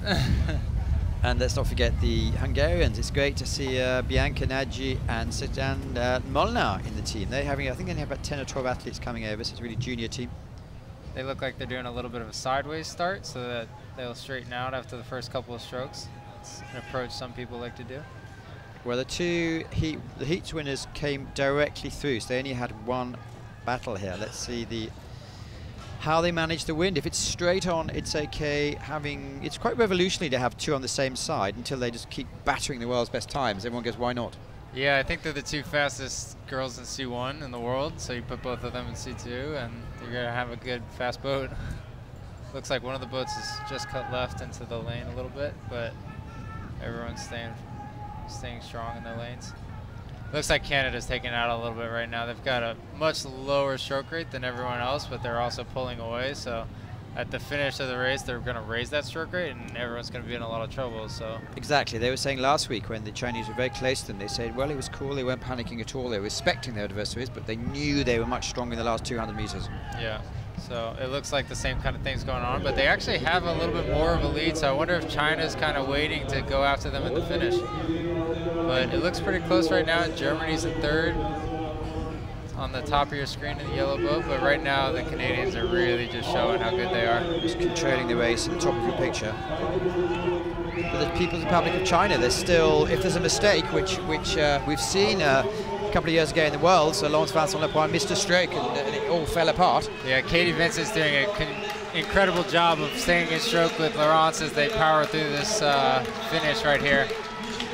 And let's not forget the Hungarians. It's great to see Bianca Nagy and Sejan Molnar in the team. They're having, I think they have about 10 or 12 athletes coming over, so it's a really junior team.
They look like they're doing a little bit of a sideways start so that they'll straighten out after the first couple of strokes. It's an approach some people like to do.
Well, the heats winners came directly through, so they only had one battle here. Let's see how they manage the wind. If it's straight on, it's okay. It's quite revolutionary to have two on the same side until they just keep battering the world's best times. Everyone goes, why not?
Yeah, I think they're the two fastest girls in C1 in the world, so you put both of them in C2 and you're going to have a good fast boat. Looks like one of the boats is just cut left into the lane a little bit, but everyone's staying strong in their lanes. Looks like Canada's taking out a little bit right now. They've got a much lower stroke rate than everyone else, but they're also pulling away. So at the finish of the race, they're going to raise that stroke rate, and everyone's going to be in a lot of trouble. So
exactly. They were saying last week when the Chinese were very close to them, they said, well, it was cool. They weren't panicking at all. They were respecting their adversaries, but they knew they were much stronger in the last 200 meters.
Yeah. So it looks like the same kind of things going on, but they actually have a little bit more of a lead, so I wonder if China's kind of waiting to go after them in the finish. But it looks pretty close right now. Germany's in third on the top of your screen in the yellow boat, but right now the Canadians are really just showing how good they are.
Just controlling the race at the top of your picture. But the People's Republic of China, there's still, if there's a mistake, which we've seen a couple of years ago in the World, so Laurence Vincent Lepoint missed a stroke and it all fell apart.
Yeah, Katie Vincent's doing an incredible job of staying in stroke with Laurence as they power through this finish right here.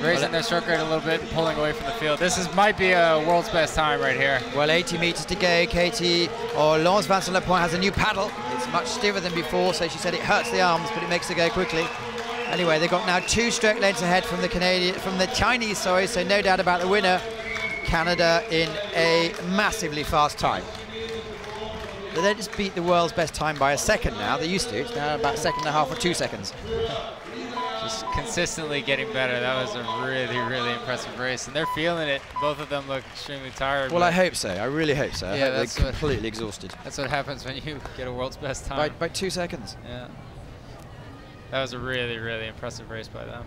Raising their stroke rate a little bit and pulling away from the field. This might be a world's best time right here.
Well, 80 meters to go. Katie, or Laurence Vincent Lepoint has a new paddle. It's much stiffer than before, so she said it hurts the arms, but it makes her go quickly. Anyway, they've got now 2 stroke lengths ahead from the Chinese, sorry, so no doubt about the winner. Canada in a massively fast time. They don't just beat the world's best time by a second now. They used to. It's now about a second and a half or 2 seconds.
Just consistently getting better. That was a really, really impressive race, and they're feeling it. Both of them look extremely tired.
Well, I hope so. I really hope so.
Yeah,
I hope they're completely exhausted.
That's what happens when you get a world's best time.
By 2 seconds.
Yeah. That was a really, really impressive race by them.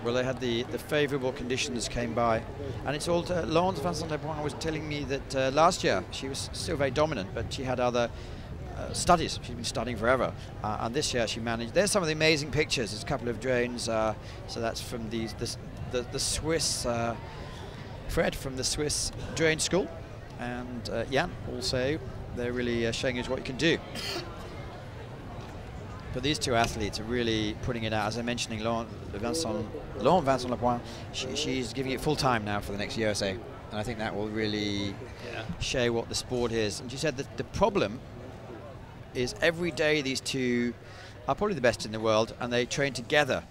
Well, they had the favourable conditions came by, and it's all. Laurence Vincent Lepoint was telling me that last year she was still very dominant, but she had other studies. She's been studying forever, and this year she managed. There's some of the amazing pictures. There's a couple of drones. So that's from the Swiss Fred from the Swiss drone school, and Jan also. They're really showing us what you can do. But these 2 athletes are really putting it out. As I'm mentioning, Laurence Vincent Lepoint, she's giving it full time now for the next year or so. And I think that will really show what the sport is. And she said that the problem is every day these 2 are probably the best in the world, and they train together.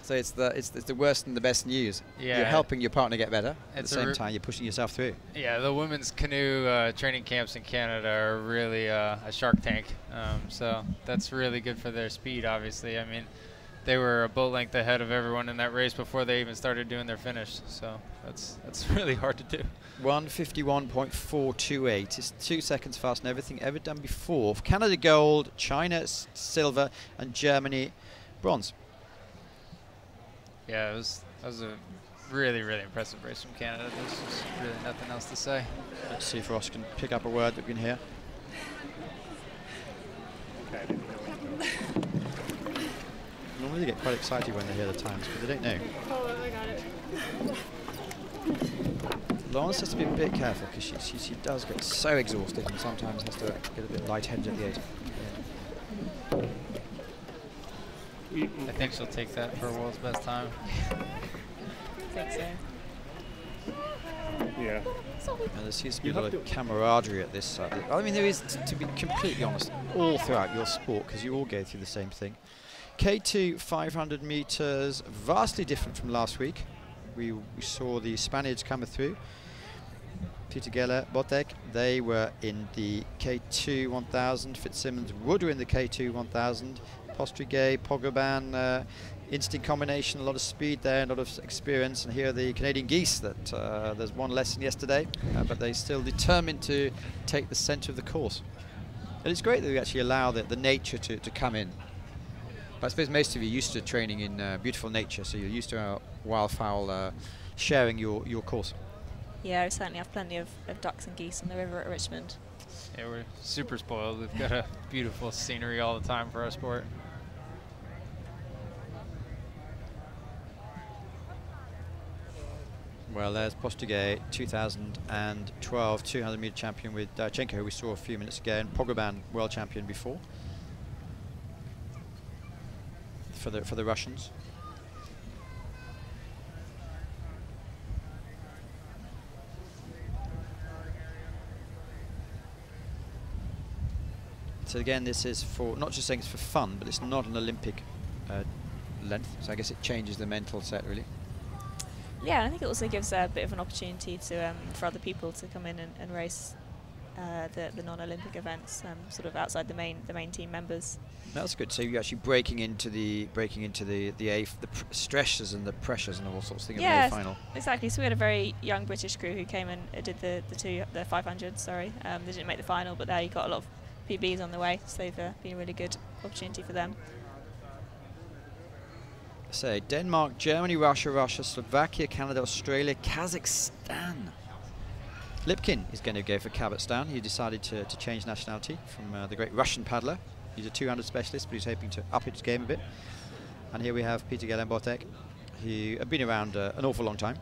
So it's the worst and the best news.
Yeah.
You're helping your partner get better. At
It's
the same time, you're pushing yourself through.
Yeah, the women's canoe training camps in Canada are really a shark tank. So that's really good for their speed, obviously. I mean, they were a boat length ahead of everyone in that race before they even started doing their finish. So that's really hard to do.
1:51.428. It's 2 seconds faster than everything ever done before. Canada gold, China silver, and Germany bronze.
Yeah, that was a really, really impressive race from Canada. There's just really nothing else to say.
Let's see if Ross can pick up a word that we can hear. Normally they get quite excited when they hear the times, but they don't know.
Oh, I got it.
Laurence has to be a bit careful because she does get so exhausted and sometimes has to get a bit lightheaded at the end.
I think she'll take that for world's best time.
I think so.
Yeah.
And there seems to be a lot of camaraderie at this. I mean, there is, to be completely honest, all throughout your sport, because you all go through the same thing. K2 500 meters, vastly different from last week. We saw the Spaniards coming through. Peter Geller, Botek, they were in the K2 1000. Fitzsimmons Wood were in the K2 1000. Postriguet, Pogobin, instinct combination, a lot of speed there, a lot of experience. And here are the Canadian geese that there's one lesson yesterday, but they still determined to take the centre of the course. And it's great that we actually allow the nature to come in. But I suppose most of you are used to training in beautiful nature, so you're used to wildfowl sharing your course.
Yeah, we certainly have plenty of ducks and geese on the river at Richmond.
Yeah, we're super spoiled. We've got a beautiful scenery all the time for our sport.
Well, there's Postriguet, 2012 200-meter champion with Daichenko, who we saw a few minutes ago, and Pogobin, world champion before for the Russians. So again, this is for, not just saying it's for fun, but it's not an Olympic length, so I guess it changes the mental set really.
Yeah, and I think it also gives a bit of an opportunity to for other people to come in and race the non-Olympic events, sort of outside the main team members.
That's good. So you're actually breaking into the stresses and the pressures and all sorts of things in the A final.
Exactly. So we had a very young British crew who came and did the 500. Sorry, they didn't make the final, but you got a lot of PBs on the way, so they've been a really good opportunity for them.
So Denmark, Germany, Russia, Slovakia, Canada, Australia, Kazakhstan. Lipkin is going to go for Kazakhstan. He decided to change nationality from the great Russian paddler. He's a 200 specialist, but he's hoping to up his game a bit. And here we have Peter Gellenbotek, who have been around an awful long time.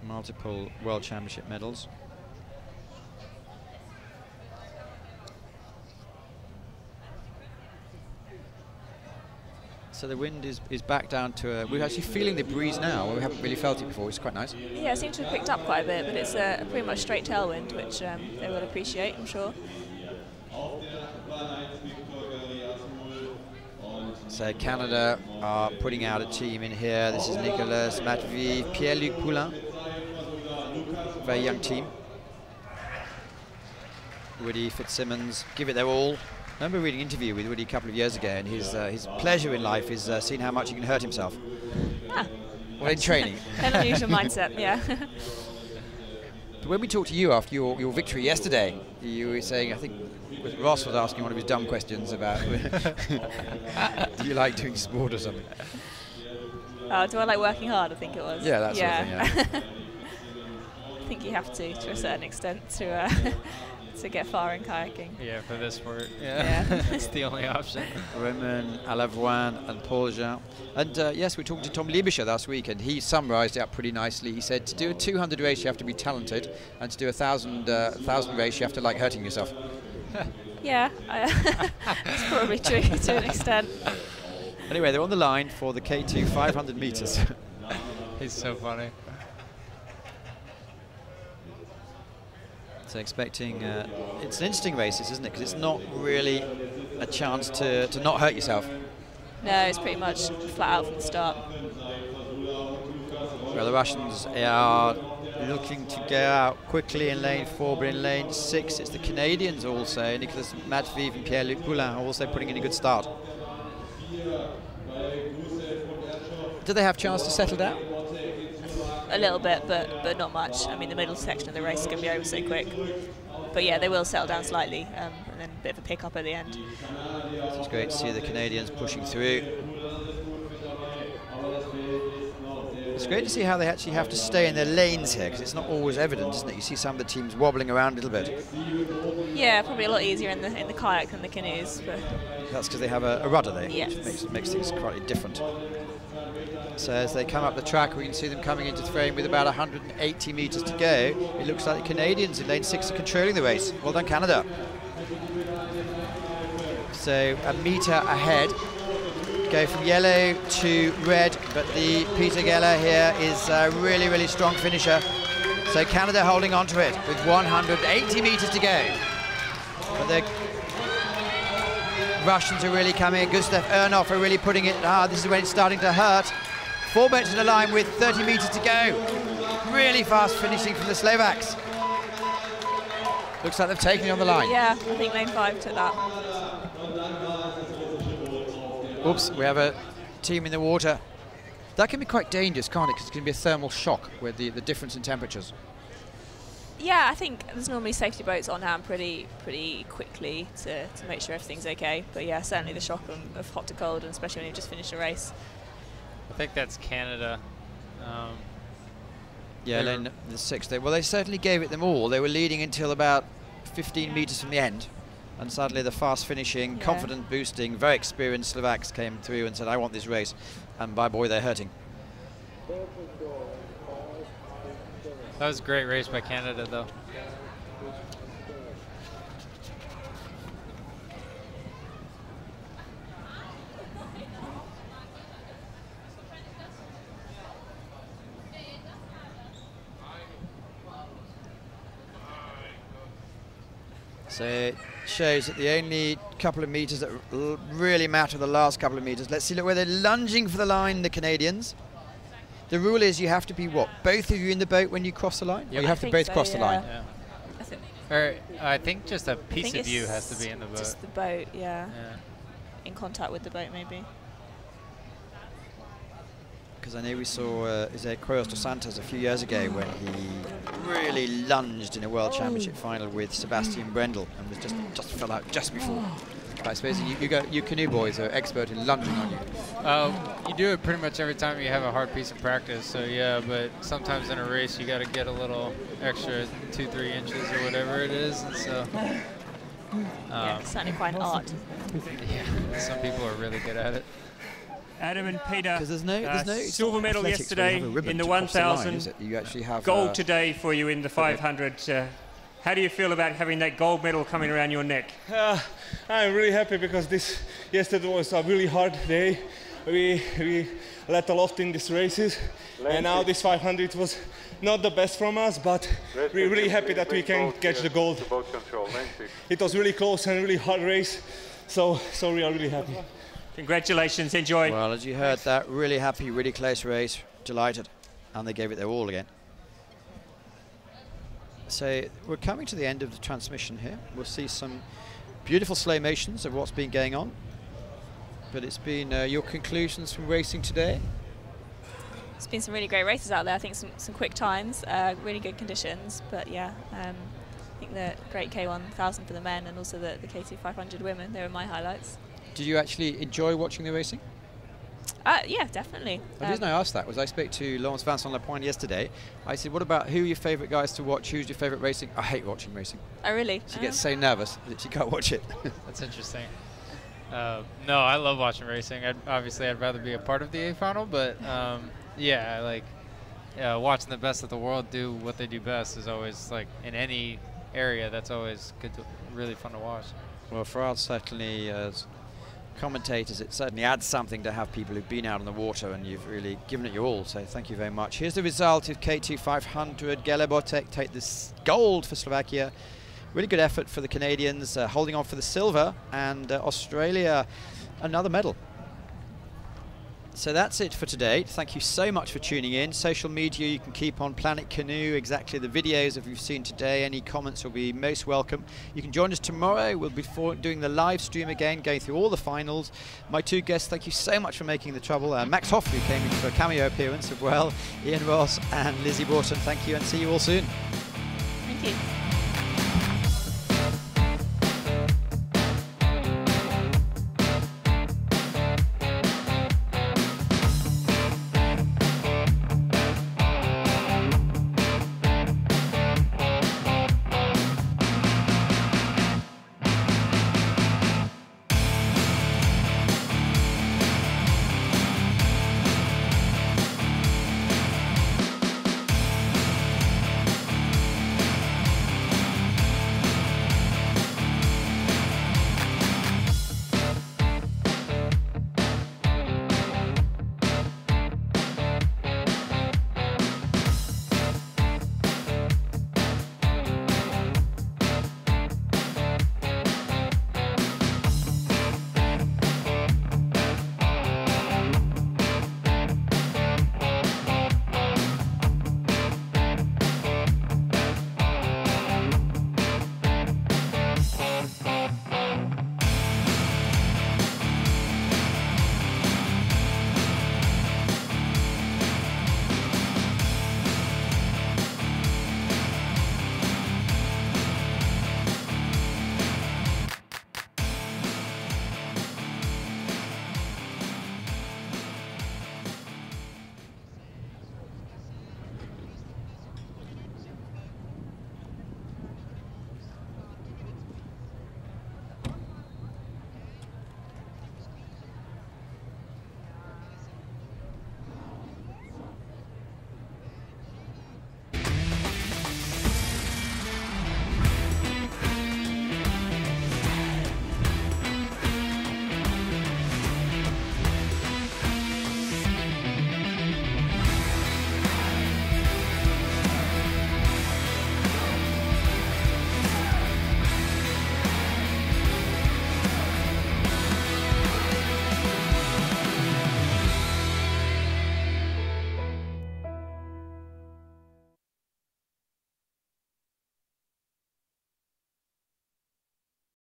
Multiple World Championship medals. So the wind is back down to we're actually feeling the breeze now, where we haven't really felt it before. It's quite nice.
Yeah, it seems to have picked up quite a bit, but it's a pretty much straight tailwind, which they will appreciate, I'm sure.
So Canada are putting out a team in here. This is Nicolas Matviv, Pierre-Luc Poulin. Very young team. Woody Fitzsimmons give it their all. I remember reading an interview with Woody a couple of years ago, and his pleasure in life is seeing how much he can hurt himself. Well, in training.
An unusual mindset, yeah.
But when we talked to you after your victory yesterday, you were saying, I think Ross was asking one of his dumb questions about, do you like doing sport or something?
Do I like working hard, I think it was.
Yeah, that sort of thing, yeah.
I think you have to a certain extent, to get far in kayaking.
Yeah, for this sport, yeah. It's the only option.
Roman Alavoine and Paul Jean. And yes, we talked to Tom Liebischer last week, and he summarised it up pretty nicely. He said to do a 200 race, you have to be talented, and to do a 1,000 race, you have to like hurting yourself.
Yeah, that's probably true to an extent.
Anyway, they're on the line for the K2 500 metres.
He's so funny.
So expecting, it's an interesting race, isn't it? Because it's not really a chance to not hurt yourself.
No, it's pretty much flat out from the start.
Well, the Russians are looking to go out quickly in lane 4, but in lane 6 it's the Canadians also. Nicolas Matviv and Pierre-Luc Poulin are also putting in a good start. Do they have a chance to settle down?
A little bit, but not much. I mean, the middle section of the race is going to be over so quick. But yeah, they will settle down slightly, and then a bit of a pick-up at the end.
So it's great to see the Canadians pushing through. It's great to see how they actually have to stay in their lanes here, because it's not always evident, isn't it? You see some of the teams wobbling around a little bit.
Yeah, probably a lot easier in the kayak than the canoes. But
that's because they have a rudder there,
yes.
Which makes things quite different. So as they come up the track, we can see them coming into the frame with about 180 metres to go. It looks like the Canadians in lane 6 are controlling the race. Well done, Canada. So a metre ahead. Go from yellow to red, but the Peter Geller here is a really, really strong finisher. So Canada holding on to it with 180 metres to go. But the Russians are really coming. Gustav Ernhoff are really putting it. This is when it's starting to hurt. 4 boats in the line with 30 metres to go. Really fast finishing from the Slovaks. Looks like they've taken it on the line.
Yeah, I think lane 5 took that.
Oops, we have a team in the water. That can be quite dangerous, can't it? Because it's going to be a thermal shock with the difference in temperatures.
Yeah, I think there's normally safety boats on hand pretty quickly to make sure everything's okay. But yeah, certainly the shock of hot to cold, and especially when you've just finished a race.
I think that's Canada.
Yeah, then the 6th. Well, they certainly gave it them all. They were leading until about 15 metres from the end. And suddenly the fast finishing, confident boosting, very experienced Slovaks came through and said, I want this race. And by boy, they're hurting.
That was a great race by Canada, though.
So it shows that the only couple of metres that really matter, the last couple of metres. Let's see, look where they're lunging for the line, the Canadians. The rule is you have to be what? Both of you in the boat when you cross the line? Or you have to both cross the line?
Yeah. Or I think just a piece of you has to be in the boat.
Just the boat, yeah. In contact with the boat, maybe.
Because I know we saw Jose Correos dos Santos a few years ago when he really lunged in a World Championship final with Sebastian Brendel and was just fell out just before. But I suppose you canoe boys are expert in lunging on you.
You do it pretty much every time you have a hard piece of practice. So yeah, but sometimes in a race you got to get a little extra 2-3 inches or whatever it is, and so.
Yeah, it's certainly quite an art.
Yeah, some people are really good at it.
Adam and Peter,
there's no
silver medal yesterday in the 1,000,
you actually have
gold today for you in the 500. How do you feel about having that gold medal coming around your neck?
I'm really happy because yesterday was a really hard day. We let a lot in these races, and now this 500 was not the best from us, but we're really happy that we can catch the gold. It was really close and really hard race, so we are really happy.
Congratulations, enjoy.
Well, as you heard that, really happy, really close race, delighted, and they gave it their all again. So we're coming to the end of the transmission here. We'll see some beautiful slow motions of what's been going on. But it's been your conclusions from racing today?
It's been some really great races out there. I think some quick times, really good conditions. But yeah, I think the great K1000 for the men and also the KT 500 women, they were my highlights.
Did you actually enjoy watching the racing?
Yeah, definitely.
The reason I asked that was I spoke to Laurence Vincent Lapointe yesterday. I said, what about who are your favourite guys to watch? Who's your favourite racing? I hate watching racing.
Oh, really?
She gets so nervous that she can't watch it.
That's interesting. No, I love watching racing. Obviously, I'd rather be a part of the A final, but yeah, like watching the best of the world do what they do best is always, like, in any area, that's always good, really fun to watch.
Well, for us, certainly, as commentators, it certainly adds something to have people who've been out on the water and you've really given it your all, so thank you very much. Here's the result of KT 500. Gele Botek take this gold for Slovakia. Really good effort for the Canadians, holding on for the silver, and Australia another medal. So that's it for today. Thank you so much for tuning in. Social media, you can keep on Planet Canoe, exactly the videos that you've seen today. Any comments will be most welcome. You can join us tomorrow. We'll be doing the live stream again, going through all the finals. My two guests, thank you so much for making the trouble. Max Hoff, who came in for a cameo appearance as well, Ian Ross and Lizzie Borton. Thank you and see you all soon.
Thank you.